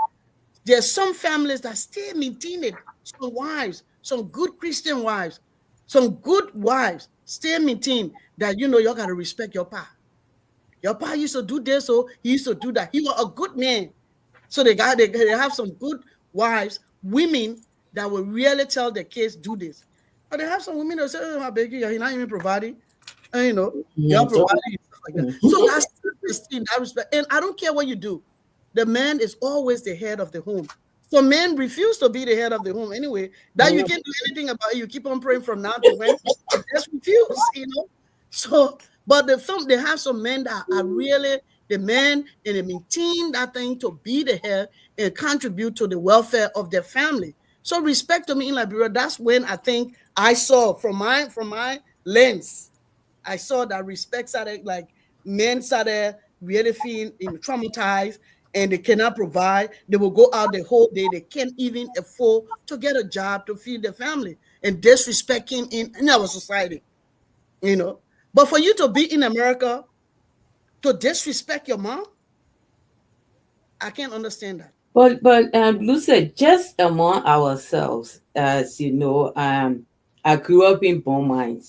there's some families that still maintain it. Some wives, some good Christian wives, some good wives still maintain that you gotta respect your pa. Your pa used to do this, so he used to do that. He was a good man. So they have some good wives, women that will really tell their kids do this. But they have some women that say, "Oh, my baby, you're not even providing." And, you're Mhm. providing and stuff like that. So that's self-esteem, that respect. And I don't care what you do. The man is always the head of the home. So men refuse to be the head of the home anyway. That you can't do anything about it. You keep on praying from now to when they just refuse. So, but they have some men that are really the men and they maintain that thing to be the head and contribute to the welfare of their family. So respect to me in Liberia, that's when I think I saw from my lens, I saw that respect started, like, men started really feeling traumatized and they cannot provide. They will go out the whole day. They can't even afford to get a job to feed their family, and disrespecting in our society, you know. But for you to be in America to disrespect your mom, I can't understand that. But Lucy, just among ourselves, as you know, I grew up in Beaumont,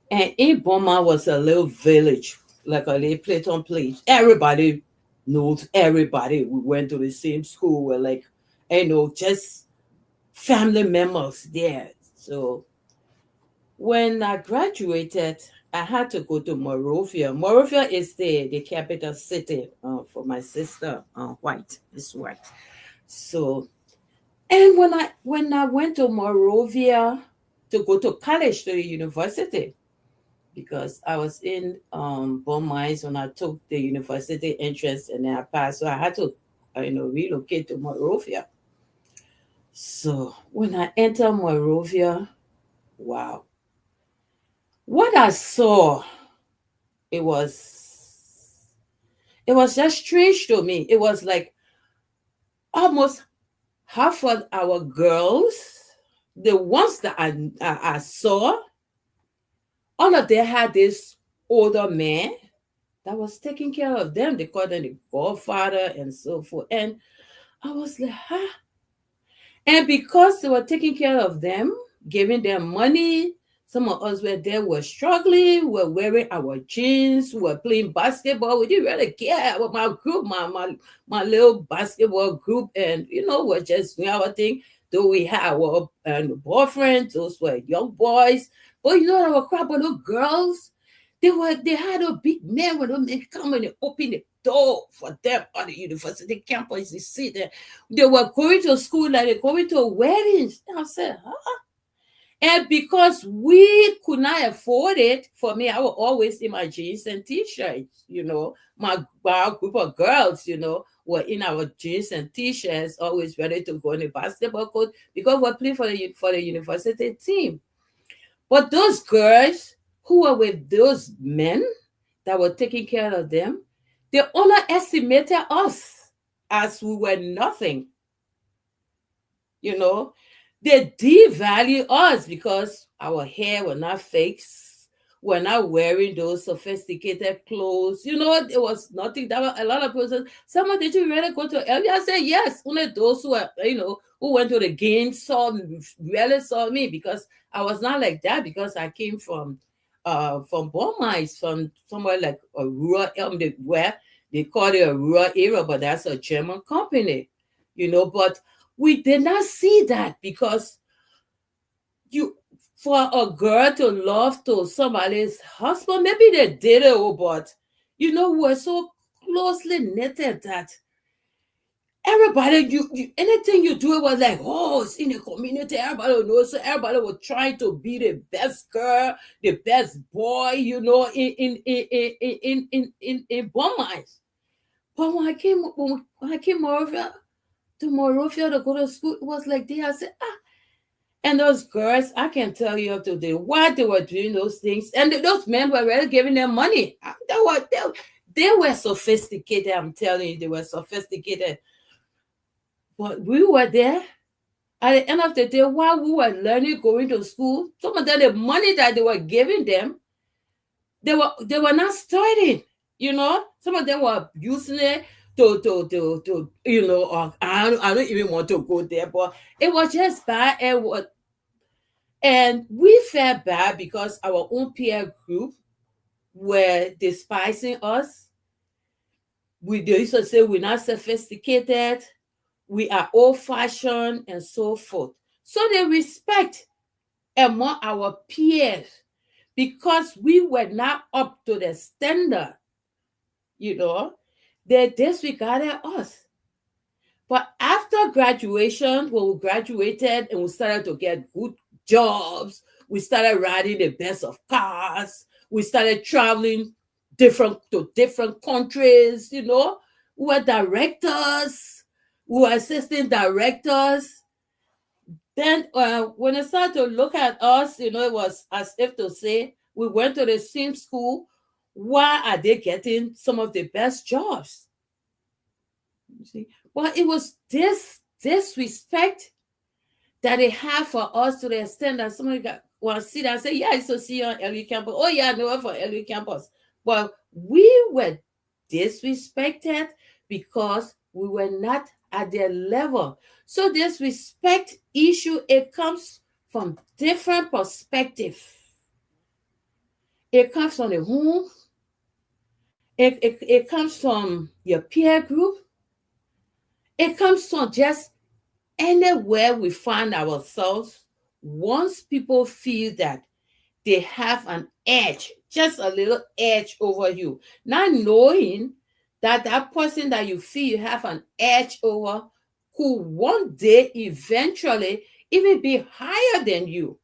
and in Beaumont was a little village, like a little Platon place. Everybody knows everybody. We went to the same school. We're like, just family members there. So when I graduated, I had to go to Monrovia. Monrovia is the capital city for my sister, White, is White. So, and when I went to Monrovia to go to college, to the university, because I was in Beaumont when I took the university entrance and then I passed, so I had to relocate to Monrovia. So when I entered Monrovia, wow, what I saw, it was it was just strange to me. It was like almost half of our girls, the ones that I saw, all of them had this older man that was taking care of them. They called them the godfather and so forth. And I was like, huh? And because they were taking care of them, giving them money, some of us were there, were struggling, were wearing our jeans, were playing basketball. We didn't really care about my group, my little basketball group, and we're just doing our thing. Though we had our boyfriends, those were young boys. But our crap, but those girls, they had a big man when they come and they open the door for them on the university campus. You see there, they were going to school like they're going to weddings. I said, huh? And because we could not afford it, for me, I was always in my jeans and t-shirts. My group of girls, were in our jeans and t-shirts, always ready to go in the basketball court because we're playing for the university team. But those girls who were with those men that were taking care of them, they underestimated us as we were nothing. You know, they devalue us because our hair were not fakes. We're not wearing those sophisticated clothes. It was nothing. That was a lot of people said, someone, did you really go to LV? I said, yes. Only those who were, who went to the game really saw me because I was not like that because I came from Beaumont, from somewhere like a rural where they call it a rural area, but that's a German company, but we did not see that because for a girl to love to somebody's husband, maybe they did it, but we're so closely knitted that everybody, anything you do, it was like, oh, it's in the community, everybody knows. So everybody was trying to be the best girl, the best boy, in Beaumont. But when I came Monrovia to go to school, it was like they, I said, and those girls, I can tell you up to the why they were doing those things. And those men were really giving them money. They were sophisticated. I'm telling you, they were sophisticated. But we were there. At the end of the day, while we were learning, going to school, some of them, the money that they were giving them, they were not studying. Some of them were using it to I don't even want to go there, but it was just bad. And we felt bad because our own peer group were despising us. They used to say we're not sophisticated, we are old fashioned, and so forth. So they respect among our peers because we were not up to the standard, you know, they disregarded us. But after graduation, when we graduated and we started to get good jobs, we started riding the best of cars, we started traveling to different countries, we were directors, we were assistant directors. Then when they started to look at us, it was as if to say, we went to the same school. Why are they getting some of the best jobs? You see? Well, it was this disrespect that they have for us to the extent that somebody will sit and say, yeah, I used to see you on LU campus. Oh, yeah, I know her for LU campus. Well, we were disrespected because we were not at their level. So this respect issue, it comes from different perspective. It comes from the home. It comes from your peer group. It comes from just anywhere we find ourselves. Once people feel that they have an edge, just a little edge over you, not knowing that that person that you feel you have an edge over could one day eventually even be higher than you.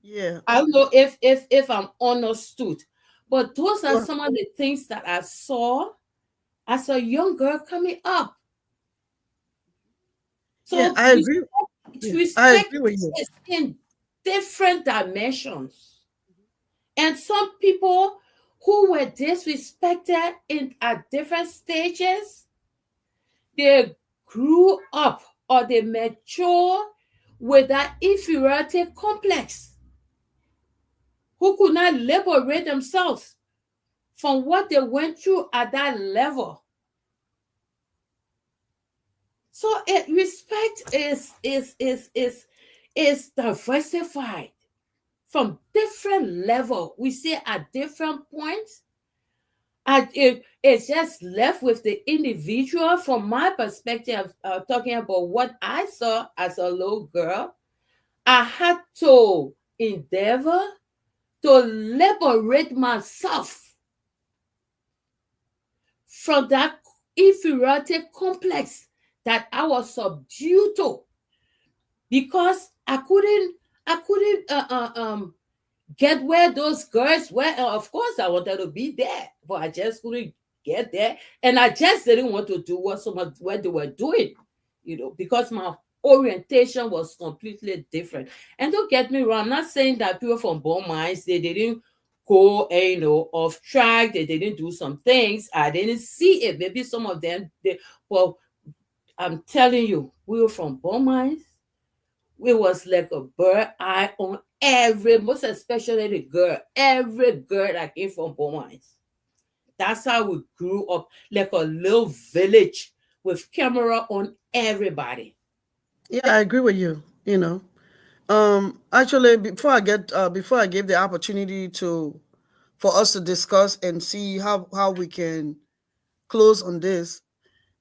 Yeah. I don't know if I'm understood, but those are Well, some of the things that I saw as a young girl coming up. yeah, So I agree. Yeah, I respect agree with you. is in different dimensions. And some people who were disrespected at different stages, they grew up or they mature with that inferiority complex, who could not liberate themselves from what they went through at that level. So respect is diversified from different level. We see at different points, and it's just left with the individual. From my perspective, talking about what I saw as a little girl, I had to endeavor to liberate myself from that inferiority complex that I was subdued to, because I couldn't get where those girls were. And of course, I wanted to be there, but I just couldn't get there. And I just didn't want to do what they were doing, because my orientation was completely different. And don't get me wrong, I'm not saying that people from Bon Mines, they didn't go, off track, they didn't do some things. I didn't see it. Maybe some of them, well, I'm telling you, we were from Bon Mines. We was like a bird eye on most especially the girl, every girl that came from Beaumont. That's how we grew up, like a little village with camera on everybody. Yeah, I agree with you. Actually, before I give the opportunity for us to discuss and see how we can close on this,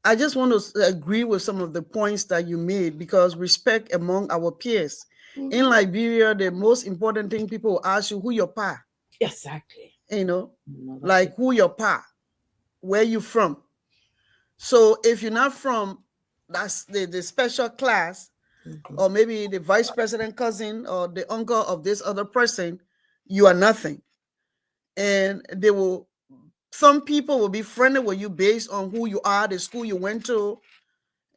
I just want to agree with some of the points that you made, because respect among our peers. In Mhm. Liberia, the most important thing, people will ask you who your pa, Exactly. you know, Another thing. like who your pa, where you from. So if you're not from that's the special class, Mhm. or maybe the vice president cousin or the uncle of this other person, you are nothing. And some people will be friendly with you based on who you are, the school you went to,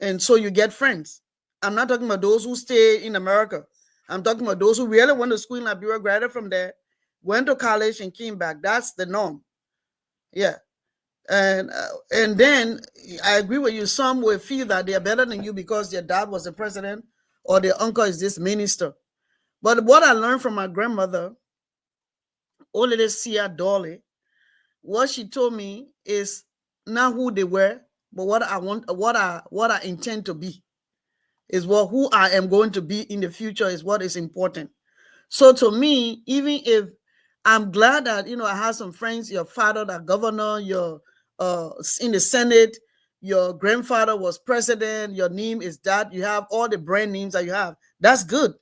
and so you get friends. I'm not talking about those who stay in America. I'm talking about those who really went to school in Liberia, graduated from there, went to college, and came back. That's the norm. Yeah, and then I agree with you. Some will feel that they are better than you because their dad was the president or their uncle is this minister. But what I learned from my grandmother, old lady Sia Dolly, what she told me is not who they were, but what I want, what I intend to be is what who I am going to be in the future is what is important. So to me, even if I'm glad that I have some friends, your father, that governor, your in the Senate, your grandfather was president, your name is that, you have all the brand names that you have. That's good.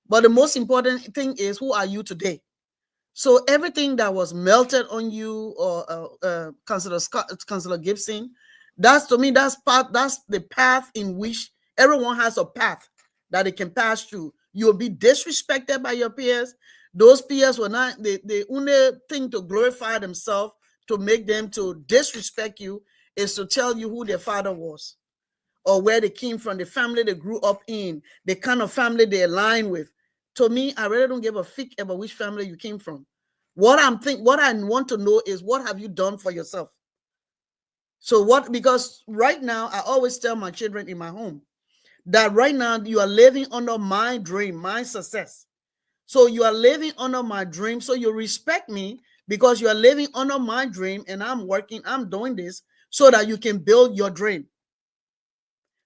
But the most important thing is who are you today? So everything that was melted on you, or Councillor Scott, Councillor Gibson, that's to me, that's the path in which everyone has a path that they can pass through. You'll be disrespected by your peers. Those peers will not, the only thing to glorify themselves, to make them to disrespect you, is to tell you who their father was, or where they came from, the family they grew up in, the kind of family they align with. To me, I really don't give a fick about which family you came from. What I want to know is, what have you done for yourself? So what, because right now I always tell my children in my home that right now you are living under my dream, my success. So you are living under my dream. So you respect me because you are living under my dream, and I'm working, I'm doing this so that you can build your dream.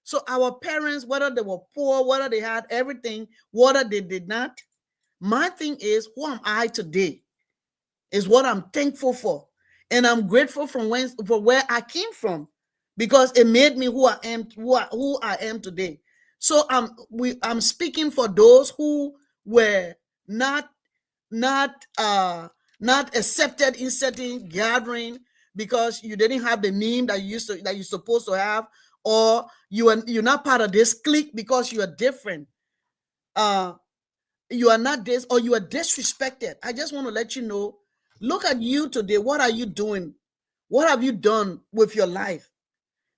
So our parents, whether they were poor, whether they had everything, whether they did not, my thing is, who am I today? Is what I'm thankful for. And I'm grateful for where I came from, because it made me who I am, who I am today. So I'm speaking for those who were not not uh not accepted in certain gathering, because you didn't have the name that you're supposed to have, or you're not part of this clique because you are different. uh you are not this, or you are disrespected. I just want to let you know, look at you today. What are you doing? What have you done with your life?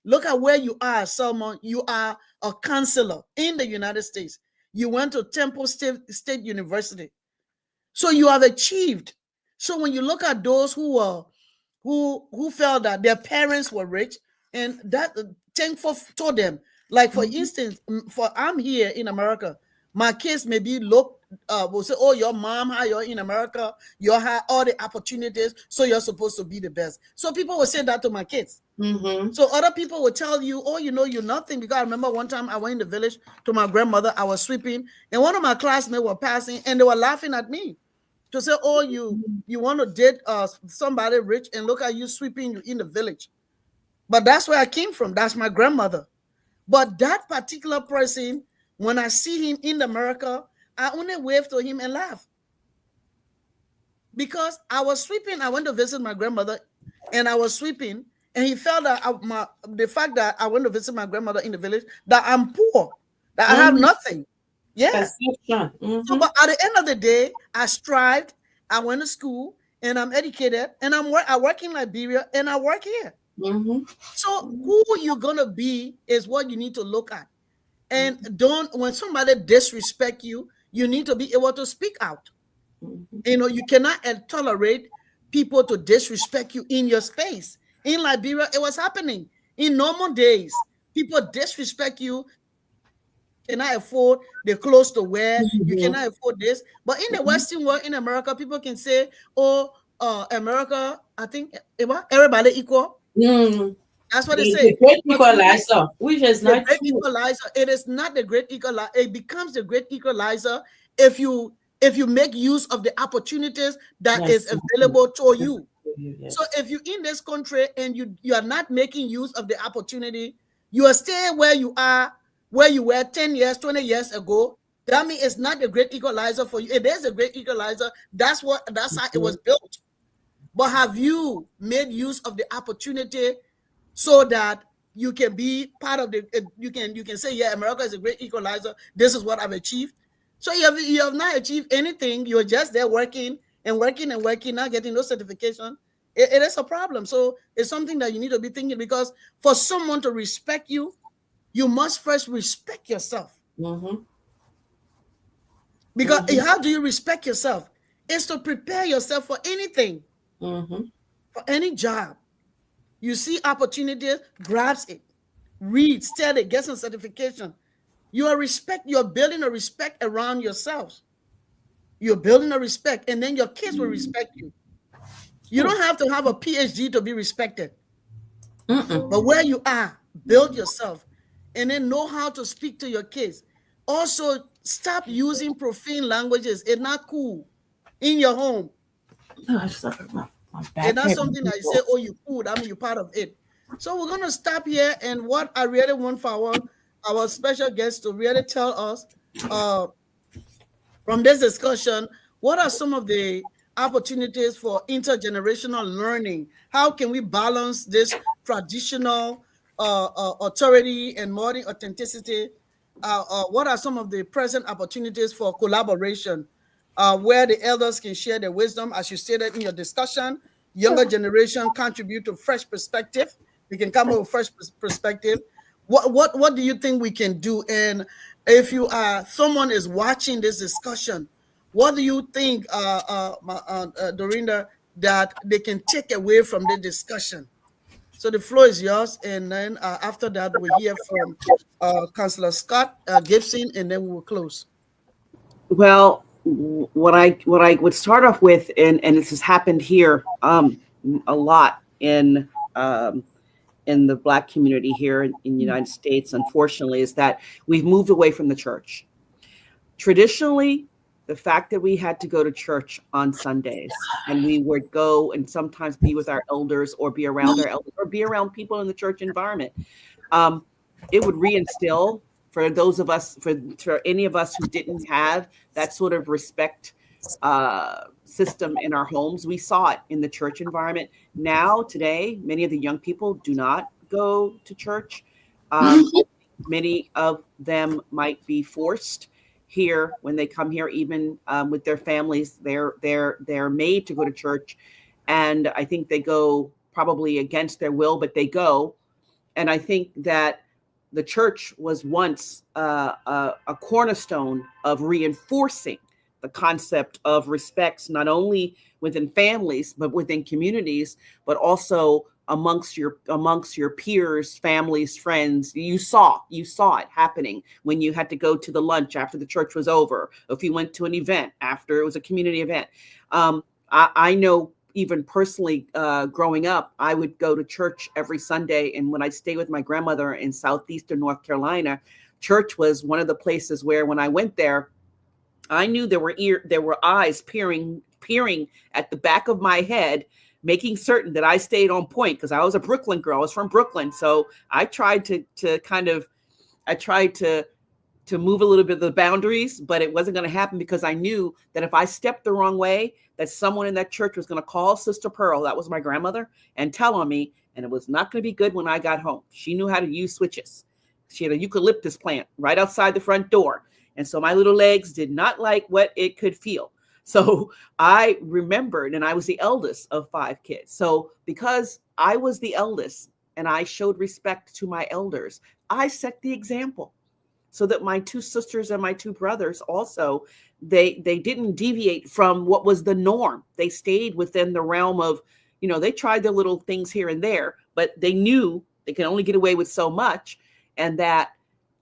Look at where you are. Someone, you are a counselor in the United States. You went to Temple State University. So you have achieved. So when you look at those who felt that their parents were rich, and that thankful to them. Like for Mm-hmm. instance, for I'm here in America, my kids maybe will say, "Oh, your mom, how you're in America, you have all the opportunities, so you're supposed to be the best." So people will say that to my kids. Mm-hmm. So other people will tell you, "Oh, you're nothing." Because I remember one time I went in the village to my grandmother. I was sweeping, and one of my classmates were passing, and they were laughing at me to say, "Oh, you want to date somebody rich, and look at you sweeping you in the village." But that's where I came from. That's my grandmother. But that particular person, when I see him in America, I only wave to him and laugh, because I was sweeping. I went to visit my grandmother, and I was sweeping, and he felt that the fact that I went to visit my grandmother in the village, that I'm poor, that I have Mm-hmm. nothing. Yeah. Perception. So, Mm-hmm. but at the end of the day, I strived. I went to school, and I'm educated, and I work in Liberia, and I work here. Mm-hmm. So who you're gonna be is what you need to look at. And don't, when somebody disrespect you, you need to be able to speak out. Mm-hmm. You cannot tolerate people to disrespect you in your space. In Liberia, it was happening. In normal days, people disrespect you. You cannot afford the clothes to wear. You cannot afford this. But in the Western world, in America, people can say, "Oh, America, I think everybody equal." Mm-hmm. That's what they The say. great But to me, equalizer, which is the not great true. equalizer, it is not the great equalizer. It becomes the great equalizer if you make use of the opportunities that That's is not true. available to That's you. not true, So yes. if you're in this country and you are not making use of the opportunity, you are staying where you are, where you were 10 years, 20 years ago. That means it's not a great equalizer for you. It is a great equalizer. That's how it Mm-hmm. was built. But have you made use of the opportunity so that you can be part of the you can say, yeah, America is a great equalizer, this is what I've achieved? So you have not achieved anything. You're just there working and working and working, not getting no certification. It is a problem. So it's something that you need to be thinking, because for someone to respect you, you must first respect yourself. Mm-hmm. Because Mm-hmm. how do you respect yourself? It's to prepare yourself for anything, Mm-hmm. for any job. You see opportunity, grabs it, read, study, get some certification. You're building a respect around yourself. You're building a respect, and then your kids will respect you. You don't have to have a PhD to be respected, Mm-mm. but where you are, build yourself, and then know how to speak to your kids. Also, stop using profane languages. It's not cool in your home. No, I'm sorry. My It's back not hurt. something that you say, oh, you cool. I mean, you're part of it. So we're going to stop here. And what I really want for our special guests to really tell us uh, from this discussion, what are some of the opportunities for intergenerational learning? How can we balance this traditional authority and modern authenticity? What are some of the present opportunities for collaboration where the elders can share their wisdom, as you stated in your discussion? Younger generation contribute to fresh perspective. We can come up with fresh perspective. What do you think we can do? And if you are someone is watching this discussion, what do you think, Dorinda, that they can take away from the discussion? So the floor is yours, and then after that we hear from Councillor Scott Gibson, and then we will close. Well, what I would start off with, and this has happened here a lot um, in the Black community here in the United States, unfortunately, is that we've moved away from the church. Traditionally, the fact that we had to go to church on Sundays, and we would go and sometimes be with our elders or be around our elders or be around people in the church environment, um, it would reinstill for those of us, for any of us who didn't have that sort of respect system in our homes. We saw it in the church environment. Now, today, many of the young people do not go to church. I think many of them might be forced here when they come here, even with their families. They're made to go to church, and I think they go probably against their will, but they go. And I think that the church was once a cornerstone of reinforcing the concept of respects, not only within families, but within communities, but also amongst your peers, families, friends. You saw it happening when you had to go to the lunch after the church was over, or if you went to an event after it was a community event. I know, even personally, growing up, I would go to church every Sunday. And when I stayed with my grandmother in southeastern North Carolina, church was one of the places where, when I went there, I knew there were eyes peering at the back of my head, making certain that I stayed on point, because I was a Brooklyn girl. I was from Brooklyn, so I tried to move a little bit of the boundaries, but it wasn't going to happen, because I knew that if I stepped the wrong way, that someone in that church was going to call Sister Pearl, that was my grandmother, and tell on me, and it was not going to be good when I got home. She knew how to use switches. She had a eucalyptus plant right outside the front door. And so my little legs did not like what it could feel. So I remembered, and I was the eldest of 5 kids. So because I was the eldest and I showed respect to my elders, I set the example, so that my 2 sisters and my 2 brothers also, they didn't deviate from what was the norm. They stayed within the realm of, they tried their little things here and there, but they knew they could only get away with so much. And that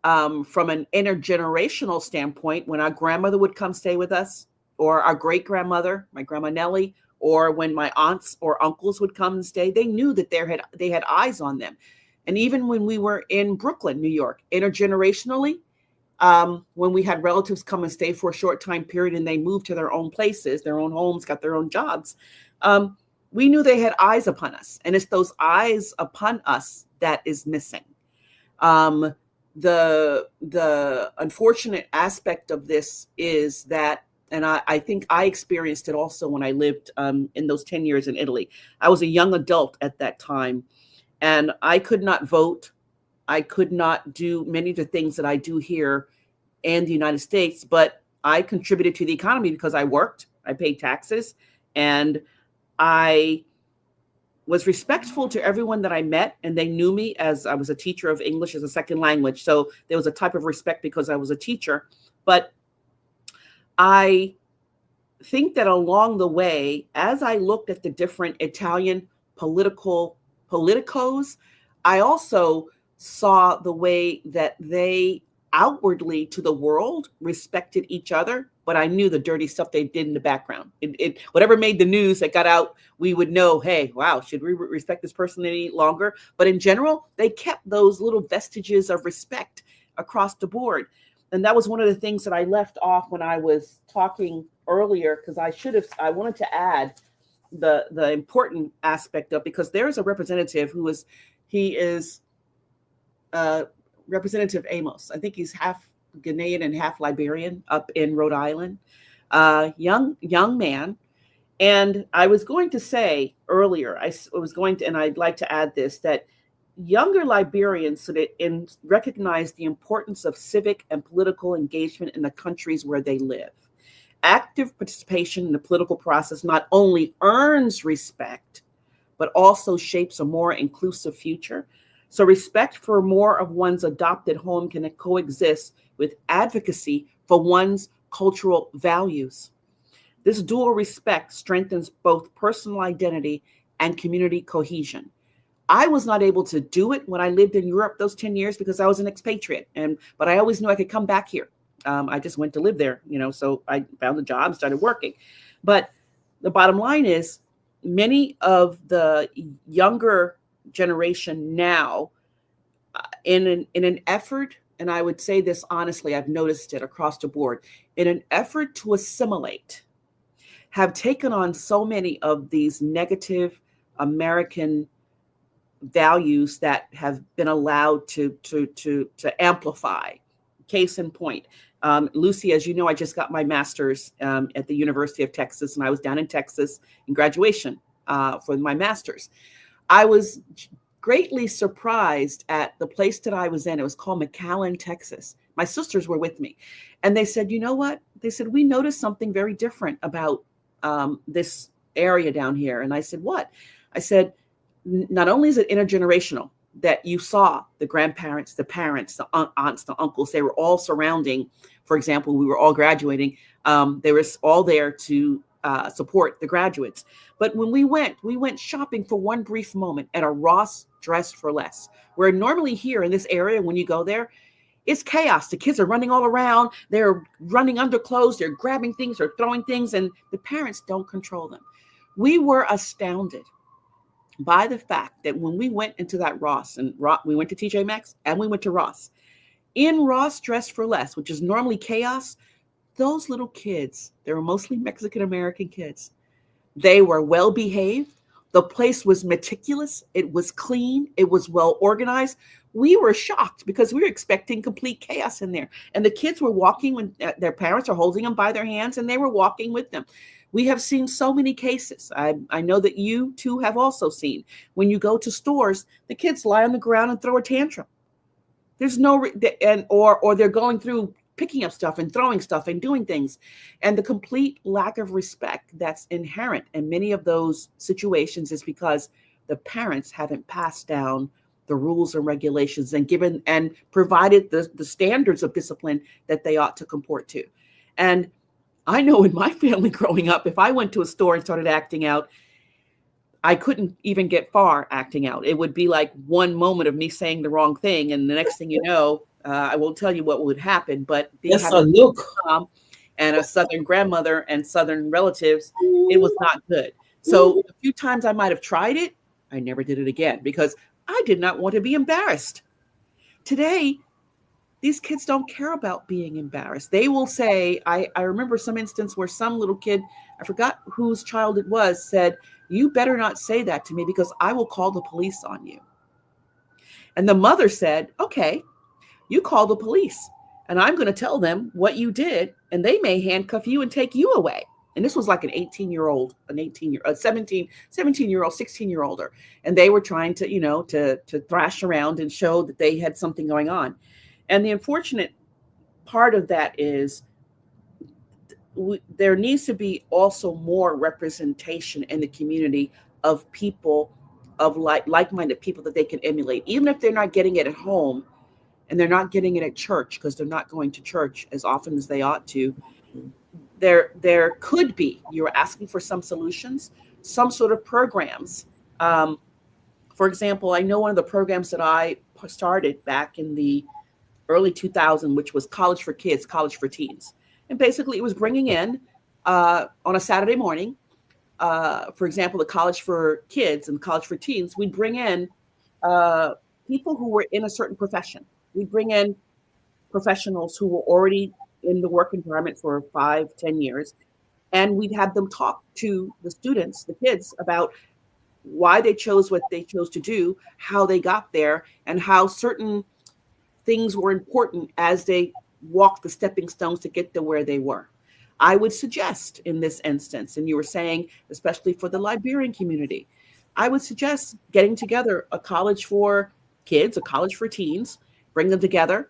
from an intergenerational standpoint, when our grandmother would come stay with us, or our great grandmother, my grandma Nellie, or when my aunts or uncles would come and stay, they knew that they had eyes on them. And even when we were in Brooklyn, New York, intergenerationally, when we had relatives come and stay for a short time period and they moved to their own places, their own homes, got their own jobs, we knew they had eyes upon us. And it's those eyes upon us that is missing. Um, the unfortunate aspect of this is that, and I think I experienced it also when I lived in those 10 years in Italy. I was a young adult at that time, and I could not vote. I could not do many of the things that I do here in the United States, but I contributed to the economy because I worked, I paid taxes, and I was respectful to everyone that I met, and they knew me as I was a teacher of English as a second language. So there was a type of respect because I was a teacher. But I think that along the way, as I looked at the different Italian politicos, I also saw the way that they outwardly to the world respected each other, but I knew the dirty stuff they did in the background. Whatever made the news that got out, we would know, hey, wow, should we respect this person any longer? But in general, they kept those little vestiges of respect across the board. And that was one of the things that I left off when I was talking earlier, because I wanted to add the important aspect of, because there is a representative he is Representative Amos. I think he's half Ghanaian and half Liberian up in Rhode Island. Young man. And I was going to say earlier, I was going to, and I'd like to add this, that younger Liberians recognize the importance of civic and political engagement in the countries where they live. Active participation in the political process not only earns respect, but also shapes a more inclusive future. So respect for more of one's adopted home can coexist with advocacy for one's cultural values. This dual respect strengthens both personal identity and community cohesion. I was not able to do it when I lived in Europe those 10 years because I was an expatriate, but I always knew I could come back here. I just went to live there, so I found a job, started working. But the bottom line is, many of the younger generation now, in an effort, and I would say this honestly, I've noticed it across the board, in an effort to assimilate, have taken on so many of these negative American values that have been allowed to amplify. Case in point, Lucy, as you know, I just got my master's at the University of Texas, and I was down in Texas in graduation for my master's. I was greatly surprised at the place that I was in. It was called McAllen, Texas. My sisters were with me, and they said, you know what? They said, we noticed something very different about this area down here. And I said, what? I said, not only is it intergenerational, that you saw the grandparents, the parents, the aunts, the uncles, they were all surrounding. For example, we were all graduating. They were all there to support the graduates. But when we went shopping for one brief moment at a Ross Dress for Less, where normally here in this area, when you go there, it's chaos. The kids are running all around. They're running under clothes. They're grabbing things. They're throwing things, and the parents don't control them. We were astounded by the fact that when we went into that Ross, and we went to TJ Maxx and we went to Ross, in Ross Dress for Less, which is normally chaos, those little kids, they were mostly Mexican American kids. They were well behaved. The place was meticulous. It was clean. It was well organized. We were shocked because we were expecting complete chaos in there. And the kids were walking when their parents are holding them by their hands, and they were walking with them. We have seen so many cases. I know that you too have also seen, when you go to stores, the kids lie on the ground and throw a tantrum. There's no, or they're going through picking up stuff and throwing stuff and doing things. And the complete lack of respect that's inherent in many of those situations is because the parents haven't passed down the rules and regulations and given and provided the standards of discipline that they ought to comport to. And I know in my family growing up, if I went to a store and started acting out, I couldn't even get far acting out. It would be like one moment of me saying the wrong thing, and the next thing you know, I won't tell you what would happen, but Yes, a look. mom and a Southern grandmother and Southern relatives, it was not good. So a few times I might have tried it. I never did it again because I did not want to be embarrassed. Today, these kids don't care about being embarrassed. They will say, I remember some instance where some little kid, I forgot whose child it was, said, you better not say that to me because I will call the police on you. And the mother said, okay, you call the police and I'm going to tell them what you did and they may handcuff you and take you away. And this was like an 17-year-old, 17-year-old, 16-year-older. And they were trying to, to thrash around and show that they had something going on. And the unfortunate part of that is there needs to be also more representation in the community of people, of like-minded people that they can emulate, even if they're not getting it at home and they're not getting it at church because they're not going to church as often as they ought to. There could be, you're asking for some solutions, some sort of programs. For example, I know one of the programs that I started back in the early 2000s, which was College for Kids, College for Teens. And basically, it was bringing in on a Saturday morning, for example, the College for Kids and College for Teens, we'd bring in uh, people who were in a certain profession. We'd bring in professionals who were already in the work environment for 5, 10 years, and we'd have them talk to the students, the kids, about why they chose what they chose to do, how they got there, and how certain things were important as they walked the stepping stones to get to where they were. I would suggest in this instance, and you were saying, especially for the Liberian community, I would suggest getting together a college for kids, a college for teens, bring them together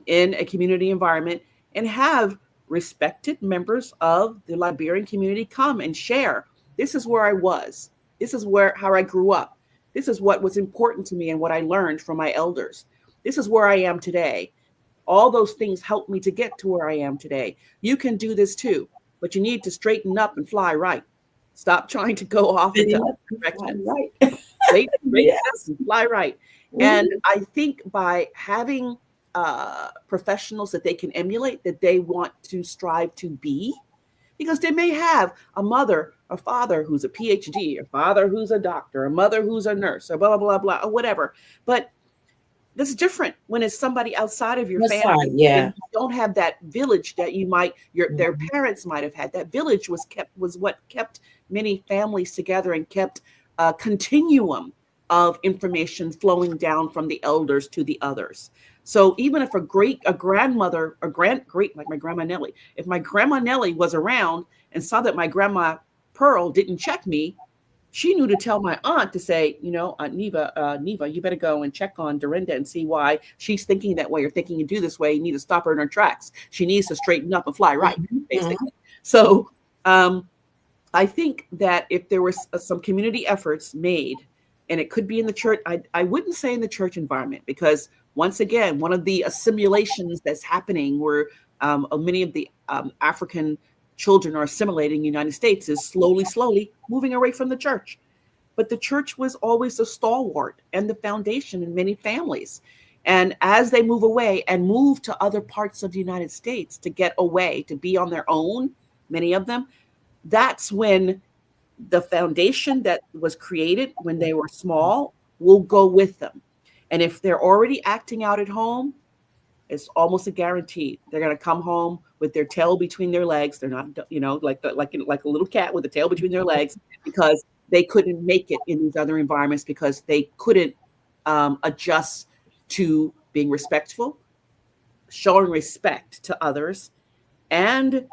in a community environment and have respected members of the Liberian community come and share. This is where I was. This is where how I grew up. This is what was important to me and what I learned from my elders. This is where I am today. All those things helped me to get to where I am today. You can do this too, but you need to straighten up and fly right. Stop trying to go off into Spinning up other and flying directions. right. Straighten up Yes. and fly right. And Mhm. I think by having professionals that they can emulate, that they want to strive to be, because they may have a mother, a father who's a PhD, a father who's a doctor, a mother who's a nurse, or blah, blah, blah, blah, or whatever. But this is different when it's somebody outside of your That's family fine. and Yeah. you don't have that village that you might your their Mhm. parents might have had. That village was what kept many families together and kept a continuum of information flowing down from the elders to the others. So even if a grandmother, a great like my grandma Nellie, if my grandma Nellie was around and saw that my grandma Pearl didn't check me, she knew to tell my aunt to say, Neva, you better go and check on Dorinda and see why she's thinking that way or thinking and do this way. You need to stop her in her tracks. She needs to straighten up and fly right, Mhm. Mhm. basically. So I think that if there was some community efforts made, and it could be in the church, I wouldn't say in the church environment, because once again, one of the assimilations that's happening where many of the African children are assimilating in the United States is slowly moving away from the church. But the church was always a stalwart and the foundation in many families. And as they move away and move to other parts of the United States to get away, to be on their own, many of them, that's when the foundation that was created when they were small will go with them. And if they're already acting out at home, it's almost a guarantee they're going to come home with their tail between their legs. They're not, like a little cat with a tail between their legs, because they couldn't make it in these other environments because they couldn't adjust to being respectful, showing respect to others, and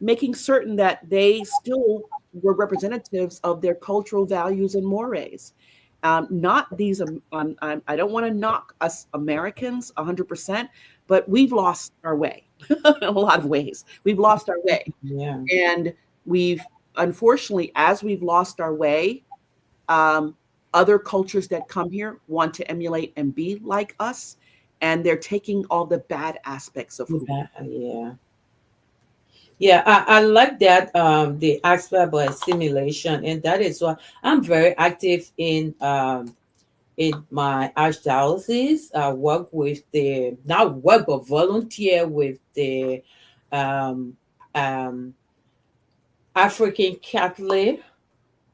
making certain that they still were representatives of their cultural values and mores. Not these, I don't want to knock us Americans 100%, but we've lost our way in a lot of ways. We've lost our way. Yeah. And we've, unfortunately, as we've lost our way, um, other cultures that come here want to emulate and be like us. And they're taking all the bad aspects of who we Yeah. Yeah. Yeah, I like that the aspect about assimilation, and that is why I'm very active in my archdiocese. I work with the not work but volunteer with the um, um, African Catholic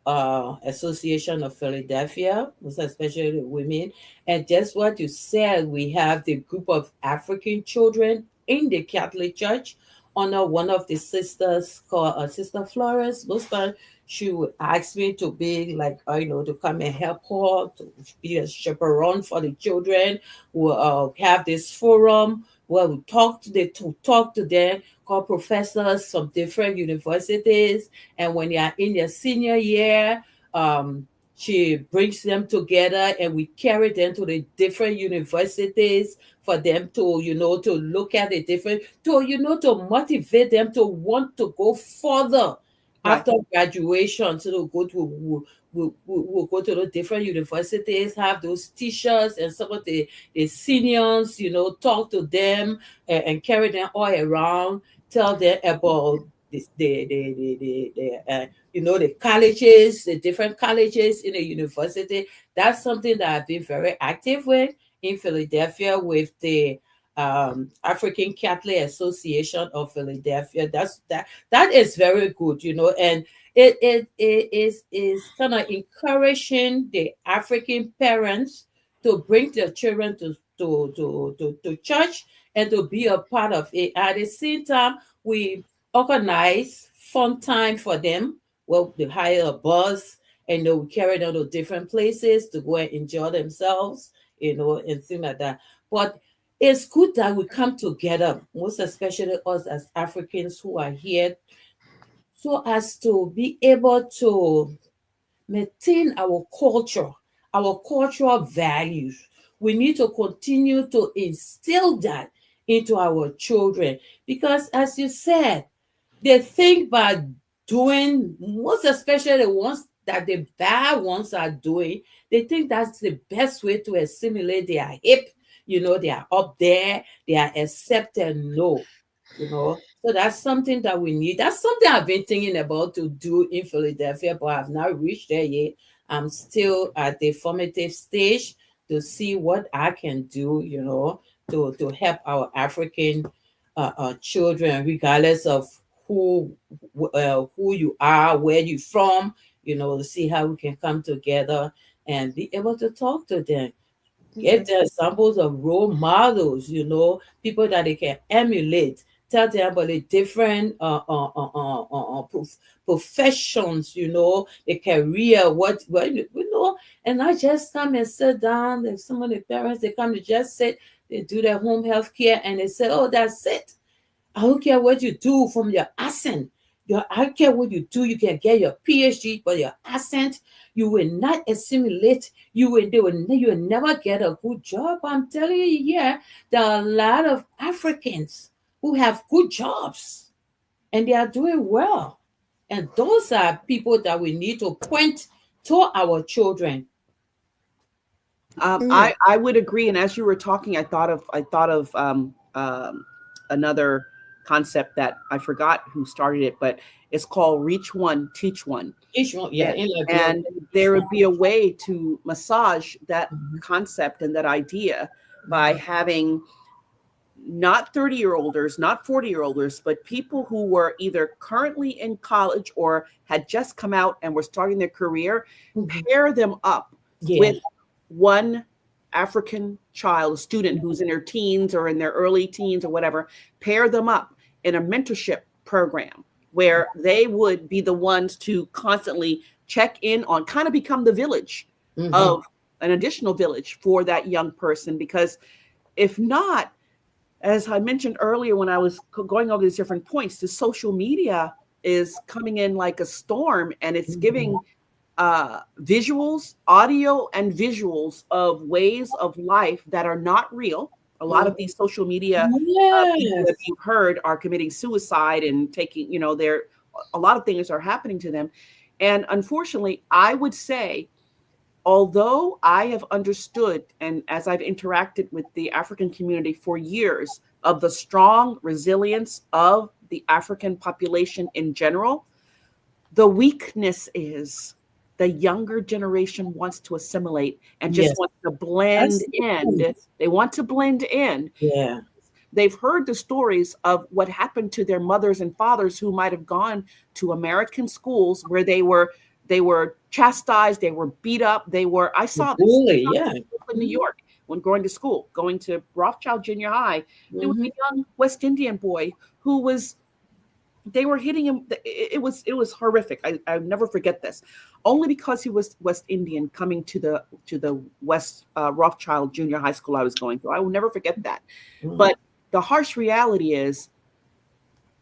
Association of Philadelphia, most especially the women. And just what you said, we have the group of African children in the Catholic Church under one of the sisters called Sister Florence. Most time she would ask me to be like, to come and help her to be a chaperone for the children. We'll have this forum where we talk to them, call professors from different universities, and when they are in their senior year, um, she brings them together and we carry them to the different universities for them to, to look at the different, to motivate them to want to go further right. after graduation. So they'll go to, we'll go to the different universities, have those teachers and some of the seniors, talk to them and carry them all around, tell them about the colleges, the different colleges in the university. That's something that I've been very active with in Philadelphia with the African Catholic Association of Philadelphia. That is very good, and it is kind of encouraging the African parents to bring their children to church and to be a part of it. At the same time, we organize fun time for them. Well, they hire a bus and they will carry them to different places to go and enjoy themselves, and things like that. But it's good that we come together, most especially us as Africans who are here, so as to be able to maintain our culture, our cultural values. We need to continue to instill that into our children because, as you said, they think by doing, most especially the ones that the bad ones are doing, they think that's the best way to assimilate. They are hip, they are up there, they are accepted. No, so that's something that we need. That's something I've been thinking about to do in Philadelphia, but I've not reached there yet. I'm still at the formative stage to see what I can do, to help our African children, regardless of who you are, where you're from, to see how we can come together and be able to talk to them. Give Okay. them examples of role models, people that they can emulate. Tell them about the different professions, the career, and not just come and sit down. There's some of the parents, they come to just sit, they do their home health care, and they say, oh, that's it. I don't care what you do from your accent. I don't care what you do. You can get your PhD, but your accent, you will not assimilate. You will never get a good job. I'm telling you, yeah, there are a lot of Africans who have good jobs and they are doing well. And those are people that we need to point to our children. Yeah. I would agree. And as you were talking, I thought of another concept that I forgot who started it, but it's called Reach One, Teach One. Each one, yeah, And, in Liberia, and each there one. would be a way to massage that Mhm, concept and that idea by having not 30-year-olders, not 40-year-olders, but people who were either currently in college or had just come out and were starting their career, mhm. pair them up Yeah. with one African child, a student who's in their teens or in their early teens or whatever, pair them up in a mentorship program where they would be the ones to constantly check in on, kind of become the village Hmm. of an additional village for that young person. Because if not, as I mentioned earlier when I was going over these different points, the social media is coming in like a storm and it's giving visuals, audio, and visuals of ways of life that are not real. A lot of these social media people that Yes. you've heard are committing suicide and taking, a lot of things are happening to them. And unfortunately, I would say, although I have understood and as I've interacted with the African community for years of the strong resilience of the African population in general, the weakness is the younger generation wants to assimilate and just Yes. wants to blend That's the in. point. They want to blend in. Yeah. They've heard the stories of what happened to their mothers and fathers who might have gone to American schools where they were chastised, they were beat up, I saw this Bully. Yeah. in Brooklyn, New Hmm. York, when going to school, going to Rothschild Junior High. There was Hmm. a young West Indian boy who was they were hitting him. It was horrific. I never forget this, only because he was West Indian coming to the West Rothschild Junior High School I was going to. I will never forget that. Hmm. But the harsh reality is,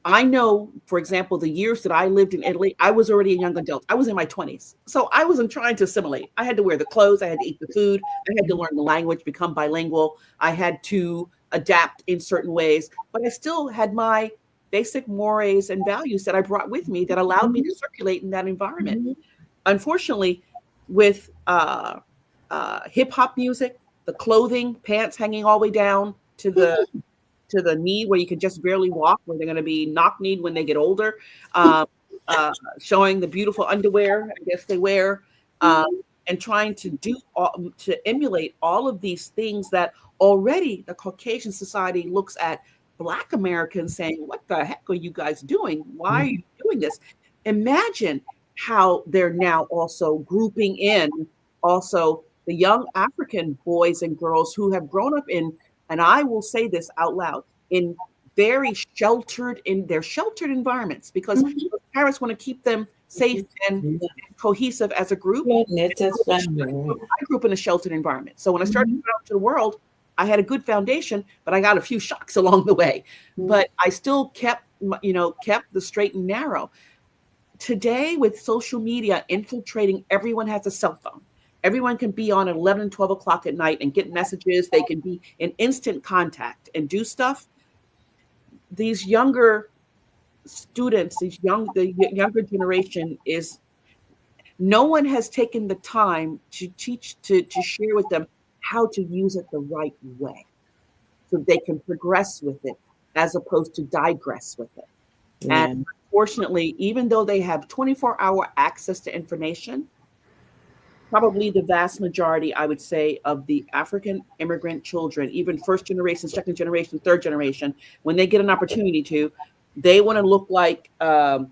I know, for example, the years that I lived in Italy, I was already a young adult. I was in my 20s. So I wasn't trying to assimilate. I had to wear the clothes, I had to eat the food, I had to learn the language, become bilingual. I had to adapt in certain ways, but I still had my basic mores and values that I brought with me that allowed me to circulate in that environment. Hmm. Unfortunately, with hip hop music, the clothing, pants hanging all the way down to the knee where you can just barely walk, where they're going to be knock-kneed when they get older, um, showing the beautiful underwear I guess they wear. Um, and trying to to emulate all of these things that already the Caucasian society looks at Black Americans saying, what the heck are you guys doing? Why are you doing this? Imagine how they're now also grouping in also the young African boys and girls who have grown up in, and I will say this out loud, in very sheltered, in their sheltered environments, because Mhm. parents want to keep them safe and Yeah. cohesive as a group. Native family. I grew up in a sheltered environment. So when I started Mhm. to go out to the world, I had a good foundation, but I got a few shocks along the way. But I still kept, kept the straight and narrow. Today, with social media infiltrating, everyone has a cell phone. Everyone can be on at 11 and 12 o'clock at night and get messages. They can be in instant contact and do stuff. These younger students, the younger generation is, no one has taken the time to teach, to share with them how to use it the right way so they can progress with it as opposed to digress with it. And Yeah. unfortunately, even though they have 24-hour access to information, probably the vast majority, I would say, of the African immigrant children, even first generation, second generation, third generation, when they get an opportunity to, they want to look like the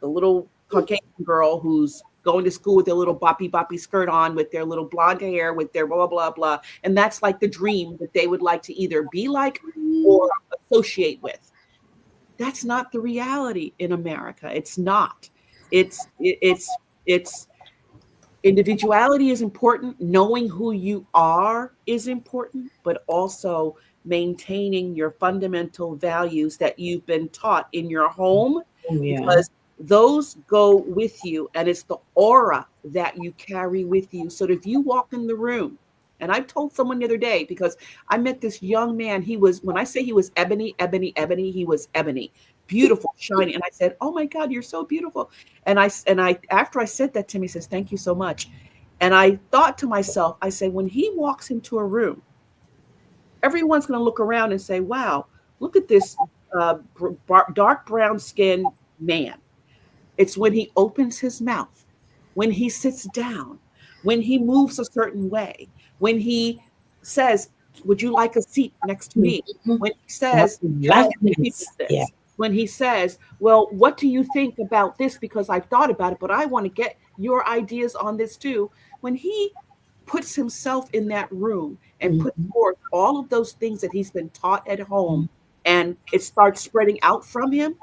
little Caucasian girl who's going to school with their little boppy boppy skirt on, with their little blonde hair, with their blah blah blah, and that's like the dream that they would like to either be like or associate with. That's not the reality in America. It's not. It's individuality is important. Knowing who you are is important, but also maintaining your fundamental values that you've been taught in your home, Yeah. because those go with you, and it's the aura that you carry with you. So that if you walk in the room, and I told someone the other day, because I met this young man, he was, when I say he was ebony, ebony, ebony, he was ebony, beautiful, shiny. And I said, oh my God, you're so beautiful. And I after I said that to him, he says, thank you so much. And I thought to myself, I said, when he walks into a room, everyone's going to look around and say, wow, look at this dark brown skinned man. It's when he opens his mouth, when he sits down, when he moves a certain way, when he says, would you like a seat next to me? Mhm. When he What says, like let me do this? Yeah. this. When he says, well, what do you think about this? Because I've thought about it, but I want to get your ideas on this too. When he puts himself in that room and puts Mhm. forth all of those things that he's been taught at home, Mhm. and it starts spreading out from him,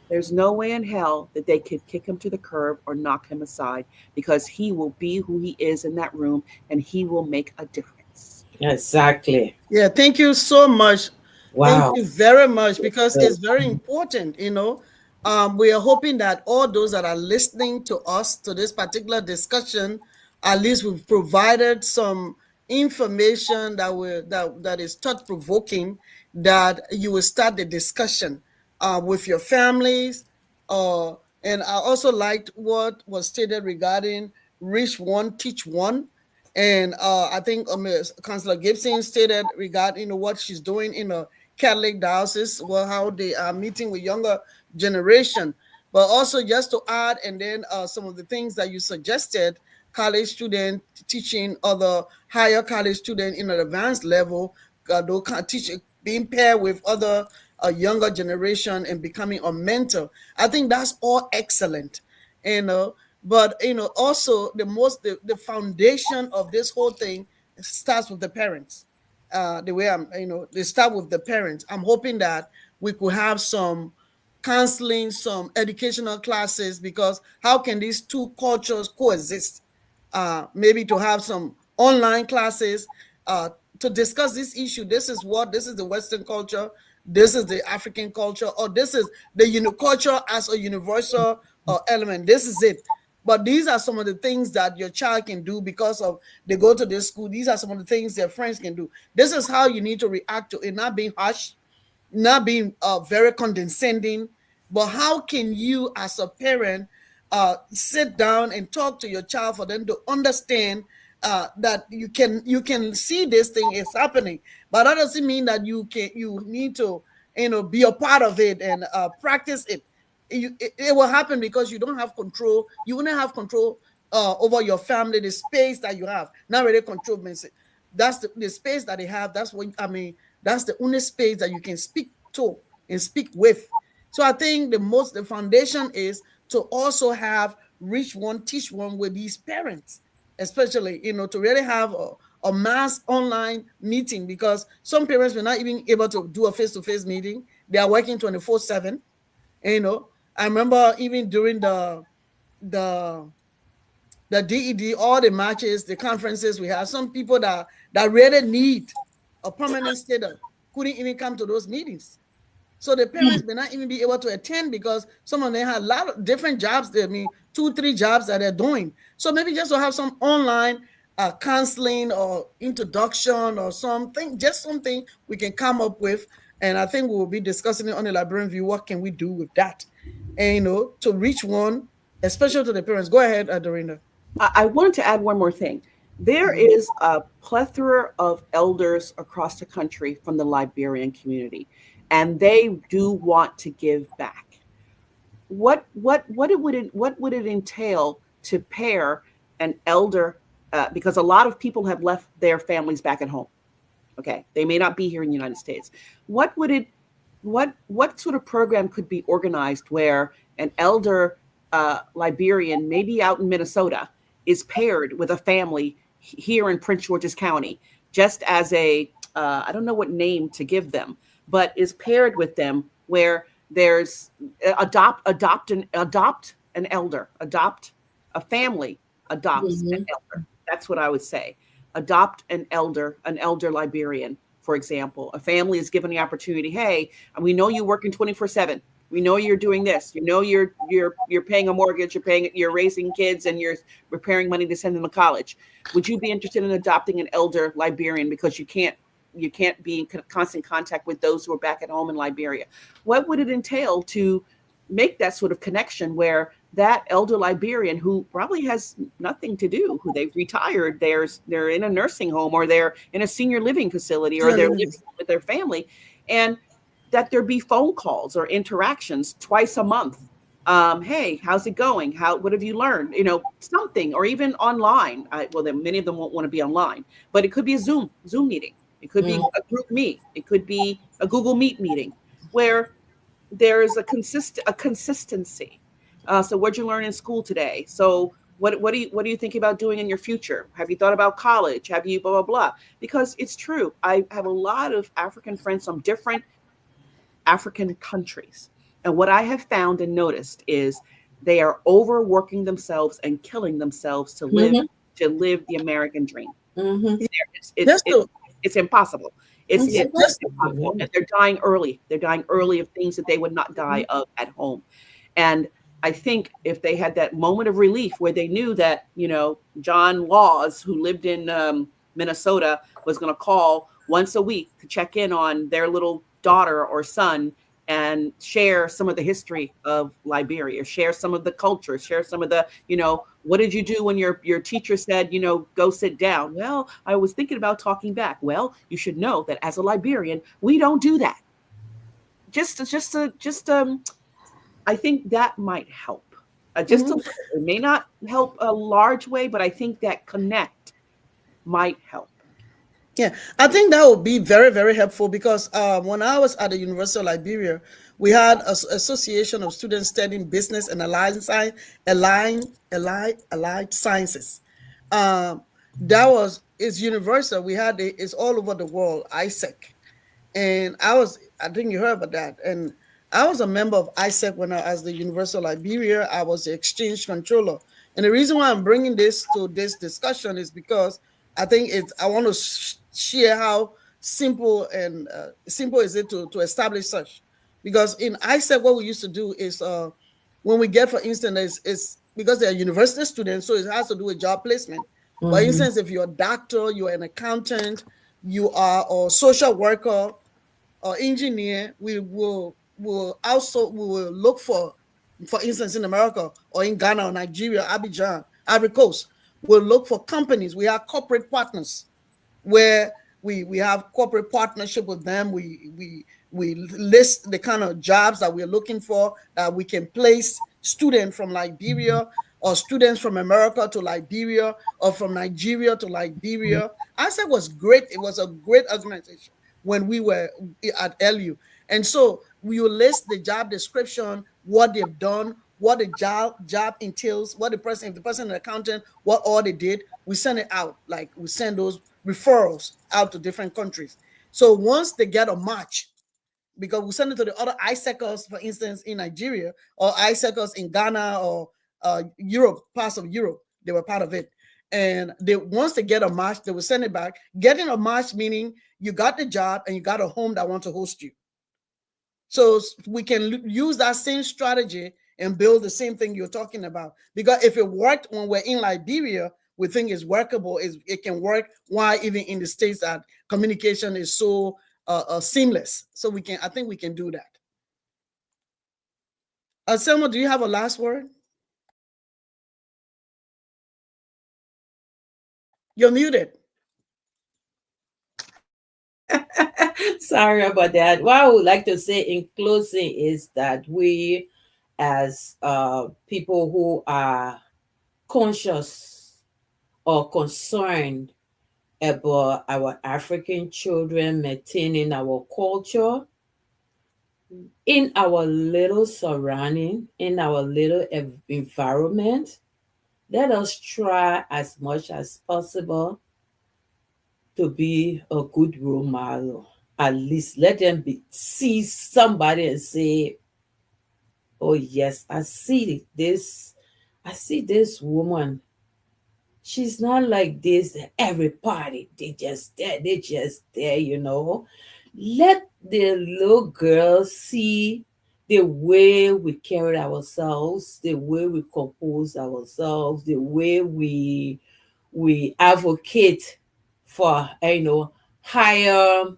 there's no way in hell that they could kick him to the curb or knock him aside, because he will be who he is in that room, and he will make a difference. Exactly. Yeah, thank you so much. Thank Wow. you very much, because it's very important, you know. We are hoping that all those that are listening to us to this particular discussion, at least we've provided some information that is thought provoking, that you will start the discussion with your families. And I also liked what was stated regarding reach one, teach one. And I think Councillor Gibson stated regarding what she's doing in a Catholic diocese, well, how they are meeting with younger generation. But also just to add, and then some of the things that you suggested, college student teaching other higher college student in an advanced level, they can teach, being paired with other younger generation and becoming a mentor. I think that's all excellent. You know, but also the foundation of this whole thing starts with the parents. The way they start with the parents. I'm hoping that we could have some counseling, some educational classes, because how can these two cultures coexist? Maybe to have some online classes to discuss this issue. This is the Western culture, this is the African culture, or this is the culture as a universal element. This is it. But these are some of the things that your child can do because of they go to this school. These are some of the things their friends can do. This is how you need to react to it, not being harsh, not being very condescending, but how can you as a parent sit down and talk to your child for them to understand that you can see this thing is happening, but that doesn't mean that you need to be a part of it and practice it. it will happen because you don't have control. You wouldn't have control over your family, the space that you have. Not really control means that's the space that they have. That's what I mean. That's the only space that you can speak to and speak with. So I think the foundation is to also have reach one, teach one with these parents, especially to really have a mass online meeting, because some parents were not even able to do a face-to-face meeting. They are working 24/7. I remember even during the the DED, all the matches, the conferences, we have some people that really need a permanent status couldn't even come to those meetings. So the parents may not even be able to attend because some of them have a lot of different jobs. I mean, 2, 3 jobs that they're doing. So maybe just to have some online counseling or introduction or something, just something we can come up with. And I think we will be discussing it on the Librarian View. What can we do with that? And to reach one, especially to the parents. Go ahead, Dorinda. I wanted to add one more thing. There Mhm. is a plethora of elders across the country from the Liberian community, and they do want to give back. What would it entail to pair an elder? Because a lot of people have left their families back at home. Okay, they may not be here in the United States. What would it what sort of program could be organized where an elder Liberian, maybe out in Minnesota, is paired with a family here in Prince George's County, just as a I don't know what name to give them, but is paired with them where there's adopt an elder, adopt a family, adopts an Mhm. elder. That's what I would say. Adopt an elder Liberian, for example. A family is given the opportunity, hey, and we know you're working 24/7. We know you're doing this. You know you're paying a mortgage, you're raising kids, and you're preparing money to send them to college. Would you be interested in adopting an elder Liberian because you can't be in constant contact with those who are back at home in Liberia? What would it entail to make that sort of connection where that elder Liberian who probably has nothing to do, who they've retired, they're in a nursing home or they're in a senior living facility or Senior they're living. living with their family, and that there be phone calls or interactions twice a month. Hey, how's it going? What have you learned? Something, or even online. Well, then many of them won't want to be online, but it could be a Zoom meeting. It could be Mhm. a group meet. It could be a Google Meet meeting where there is a consistency. So what'd you learn in school today? So what do you think about doing in your future? Have you thought about college? Have you blah blah blah? Because it's true. I have a lot of African friends from different African countries. And what I have found and noticed is they are overworking themselves and killing themselves Mhm. to live the American dream. Mhm. It's it's Just it's, to it's impossible. It's It's yeah, it's just impossible, impossible. and they're dying early. They're dying early of things that they would not die Mhm. of at home. And I think if they had that moment of relief where they knew that, John Laws, who lived in Minnesota, was going to call once a week to check in on their little daughter or son and share some of the history of Liberia, share some of the culture, share some of the, what did you do when your teacher said, go sit down? Well, I was thinking about talking back. Well, you should know that as a Liberian, we don't do that. Just I think that might help. Just a mhm. little. It may not help a large way, but I think that connect might help. Yeah, I think that would be very, very helpful because when I was at the University of Liberia, we had an association of students studying business and allied sciences. Um, that was it's universal. It's all over the world. ISEC, and I think you heard about that. And I was a member of ISEC when I was the University of Liberia. I was the exchange controller. And the reason why I'm bringing this to this discussion is because I want to share how simple is it to establish such. Because in ISEC, what we used to do is when we get, for instance, is because they're university students, so it has to do with job placement. For Mhm. instance, if you're a doctor, you're an accountant, you are a social worker or engineer, we will look for instance, in America or in Ghana or Nigeria, Abidjan, Ivory Coast, we'll look for companies. We have corporate partners where We have corporate partnership with them. We list the kind of jobs that we're looking for, that we can place students from Liberia, or students from America to Liberia, or from Nigeria to Liberia. ISEC was great. It was a great organization when we were at LU. And so we will list the job description, what they've done, what the job entails, what the person, if the person is an accountant, what all they did. We send it out. Like, we send those referrals out to different countries. So once they get a match, because we send it to the other ISECers, for instance, in Nigeria, or ISECers in Ghana, or Europe, parts of Europe, they were part of it. And they, once they get a match, they will send it back. Getting a match meaning you got the job and you got a home that want to host you. So we can use that same strategy and build the same thing you're talking about. Because if it worked when we're in Liberia, we think it's workable. It can work. Why even in the States that communication is so seamless? So I think we can do that. Selma, do you have a last word? You're muted. Sorry about that. What I would like to say in closing is that we, as people who are conscious or concerned about our African children maintaining our culture in our little surrounding, in our little environment, let us try as much as possible to be a good role model. At least let them see somebody and say, "Oh yes, I see this woman. She's not like this. Everybody, they just there, you know." Let the little girls see the way we carry ourselves, the way we compose ourselves, the way we advocate for higher,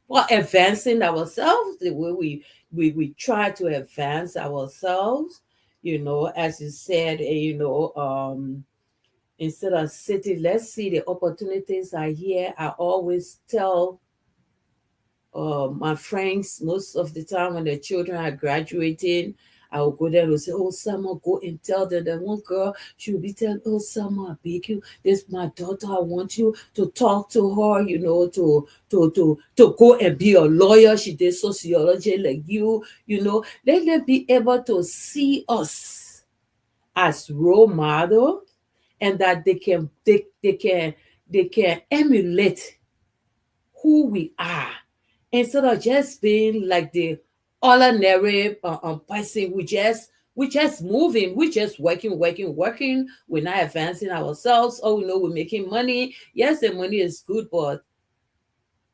for advancing ourselves, the way we try to advance ourselves, as you said, instead of sitting, let's see the opportunities are here. I always tell my friends, most of the time when the children are graduating, I will go there and say, "Oh, Summer, go and tell them." That one girl, she will be telling, "Oh, Summer, I beg you, this is my daughter. I want you to talk to her, to go and be a lawyer. She did sociology like you, you know." Let them be able to see us as role model, and that they can emulate who we are, instead of just being like the ordinary person. We just moving, we just working. We're not advancing ourselves. Oh, we know we're making money. Yes, the money is good, but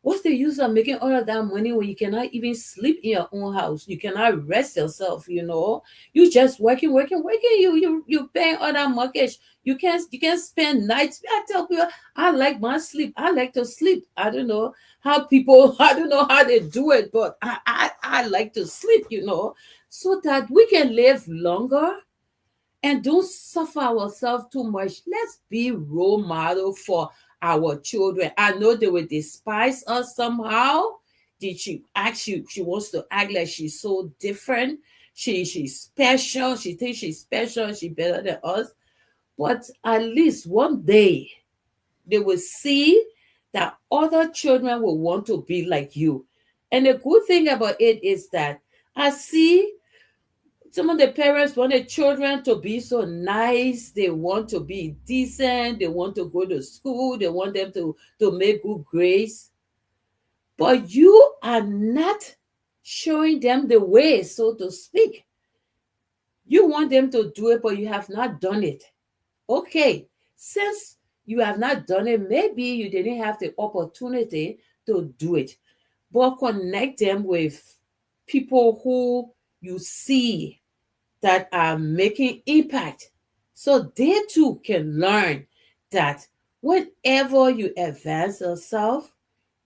what's the use of making all of that money when you cannot even sleep in your own house? You cannot rest yourself, You just working. You paying all that mortgage. You can't spend nights. I tell people, I like my sleep. I like to sleep. I don't know how people, I don't know how they do it, but I like to sleep, so that we can live longer and don't suffer ourselves too much. Let's be role model for our children. I know they will despise us somehow. Did she act? She wants to act like she's so different. She's special. She thinks she's special. She's better than us. But at least one day they will see that other children will want to be like you. And the good thing about it is that I see some of the parents want their children to be so nice. They want to be decent. They want to go to school. They want them to make good grades. But you are not showing them the way, so to speak. You want them to do it, but you have not done it. Okay, since you have not done it, maybe you didn't have the opportunity to do it. But connect them with people who you see that are making impact, so they too can learn that whenever you advance yourself,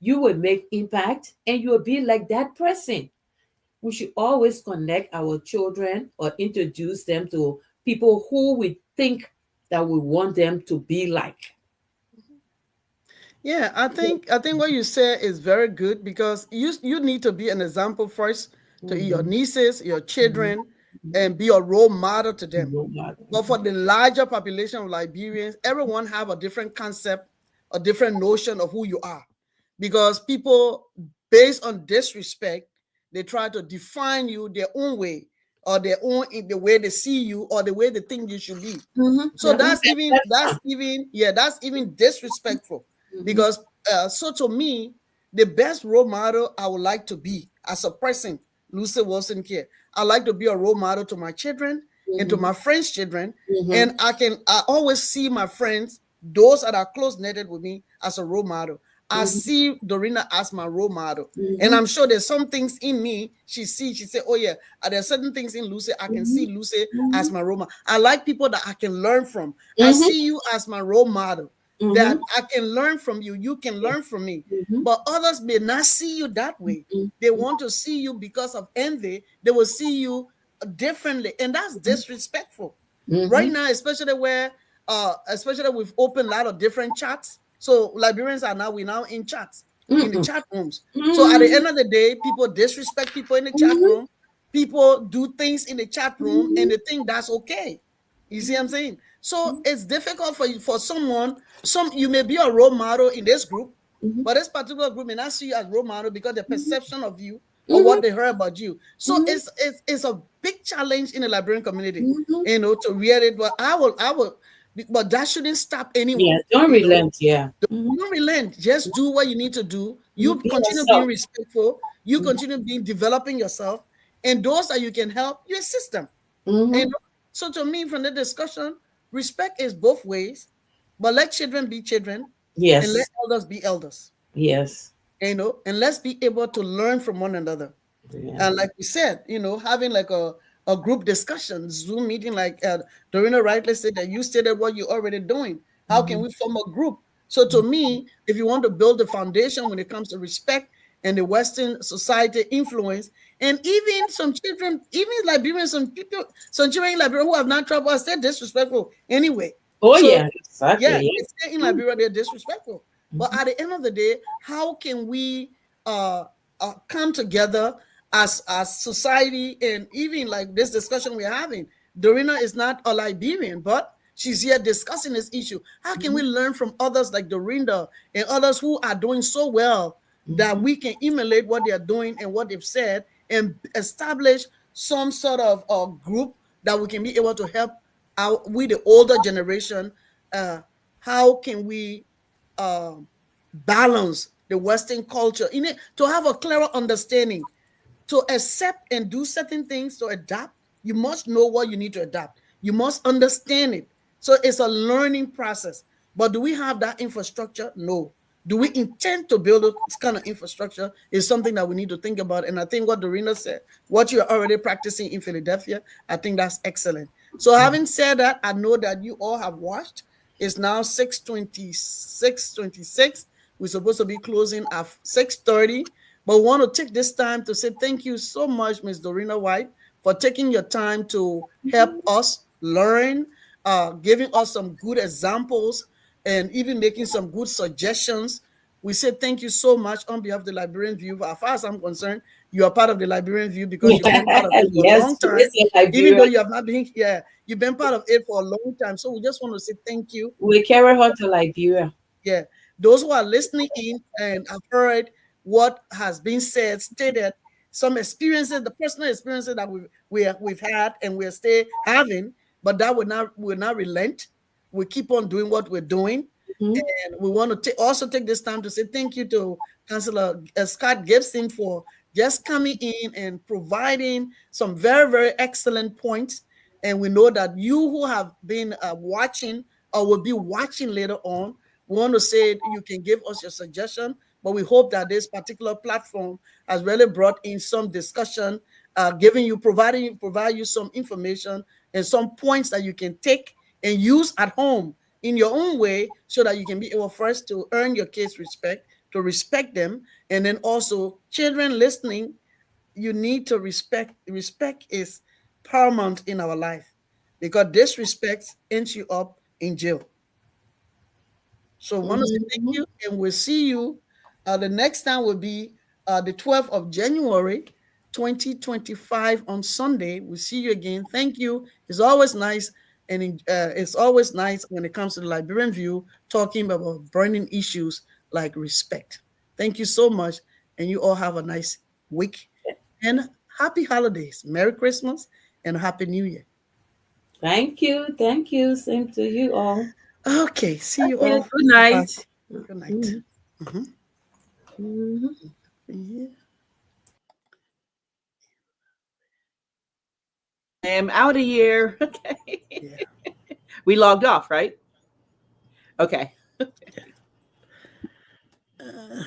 you will make impact and you will be like that person. We should always connect our children or introduce them to people who we think that we want them to be like. Yeah, I think what you say is very good because you need to be an example first to your Mm-hmm. nieces, your Mm-hmm. children, and be a role model to them. Role model. But for the larger population of Liberians, everyone have a different concept, a different notion of who you are. Because people, based on disrespect, they try to define you their own way or their own in the way they see you or the way they think you should be. Mm-hmm. So Yeah, that's even that's that's fine. even yeah, that's even disrespectful. Mm-hmm. Because so to me, the best role model I would like to be as a person, Lucy Wilson here, I like to be a role model to my children and to Mm-hmm. my friends' children. Mm-hmm. And I always see my friends, those that are close knitted with me, as a role model. I Mm-hmm. see Dorina as my role model. And Mm-hmm. I'm sure there's some things in me she say, oh yeah, there's certain things in Lucy. I can see Lucy as my role model. I like people that I can learn from. I Mm-hmm. see you as my role model Mm-hmm. that I can learn from you. You can Yeah. learn from me. Mm-hmm. But others may not see you that way. They want to see you because of envy. They will see you differently. And that's disrespectful. Right Mm-hmm. now, especially we've opened a lot of different chats. So Liberians are now we now in chats in the Mm-hmm. chat rooms. So at the Mm-hmm. end of the day, people disrespect people in the chat Mm-hmm. room. People do things in the chat room and Mm-hmm. they think that's okay. You see what I'm saying? So it's difficult for you for someone. You may be a role model in this group, Mm-hmm. but this particular group may not see you as role model because the perception of you or Mm-hmm. what they heard about you. So Mm-hmm. it's a big challenge in the Liberian community, Mm-hmm. to read it. But I will, but that shouldn't stop Yeah, anyone. don't You know, relent. Yeah. Mm-hmm. don't relent. Just do what you need to do. Mm-hmm. You Be continue being yourself. respectful. You Mm-hmm. continue being developing yourself, and those that you can help, you assist them. Mm-hmm. And so to me, from the discussion, respect is both ways, but let children be children and let Yes. elders be elders. Yes. And let's be able to learn from one another. Yeah. And like we said, having like a group discussion, Zoom meeting, like Dorina rightly said that you stated what you're already doing. How can Mm-hmm. we form a group? So to me, if you want to build a foundation when it comes to respect and the Western society influence, and even some children, even Liberians, some children in Liberia who have not traveled are still disrespectful anyway. Oh So yeah, yeah, exactly. they Yes. stay in Liberia, they're disrespectful. But Mm-hmm. at the end of the day, how can we uh, come together as society, and even like this discussion we're having? Dorina is not a Liberian, but she's here discussing this issue. How can we learn from others like Dorinda and others who are doing so well that Mm-hmm. we can emulate what they're doing and what they've said and establish some sort of group that we can be able to help out with the older generation? uh, how can we um, balance the Western culture in it to have a clearer understanding, to accept and do certain things, to adapt? You must know what you need to adapt. You must understand it. So it's a learning process. But do we have that infrastructure? No. Do we intend to build this kind of infrastructure? Is something that we need to think about. And I think what Dorina said, what you're already practicing in Philadelphia, I think that's excellent. So having said that, I know that you all have watched. It's now 6:26. We're supposed to be closing at 6:30. But we want to take this time to say thank you so much, Ms. Dorina White, for taking your time to help us learn, giving us some good examples, and even making some good suggestions. We say thank you so much on behalf of the Liberian View. As far as I'm concerned, you are part of the Liberian View because you've been part of it for a long Yes, she time. is in Even though Liberia. you have not been here, you've been part of it for a long time. So we just want to say thank you. We carry her to Liberia. Yeah, those who are listening in and have heard what has been said, stated, some experiences, the personal experiences that we've had and we're still having, but that will not relent. We keep on doing what we're doing, Mm-hmm. and we want to also take this time to say thank you to Councillor Scott Gibson for just coming in and providing some very, very excellent points. And we know that you who have been watching or will be watching later on, we want to say you can give us your suggestion, but we hope that this particular platform has really brought in some discussion, provide you some information and some points that you can take and use at home in your own way, so that you can be able first to earn your kids' respect, to respect them, and then also children listening, you need to respect. Respect is paramount in our life because disrespect ends you up in jail. So I want to say thank Mhm. you, and we'll see you. The next time will be the 12th of January, 2025 on Sunday. We'll see you again. Thank you. It's always nice, and it's always nice when it comes to the Liberian View, talking about burning issues like respect. Thank you so much, and you all have a nice week, and happy holidays. Merry Christmas and Happy New Year. Thank you. Thank you. Same to you all. Okay, see you Okay, all. good Bye-bye. night. Good night. Mhm. Mhm. Mhm. Yeah. I am out of here. Okay. Yeah. We logged off, right? Okay. Uh,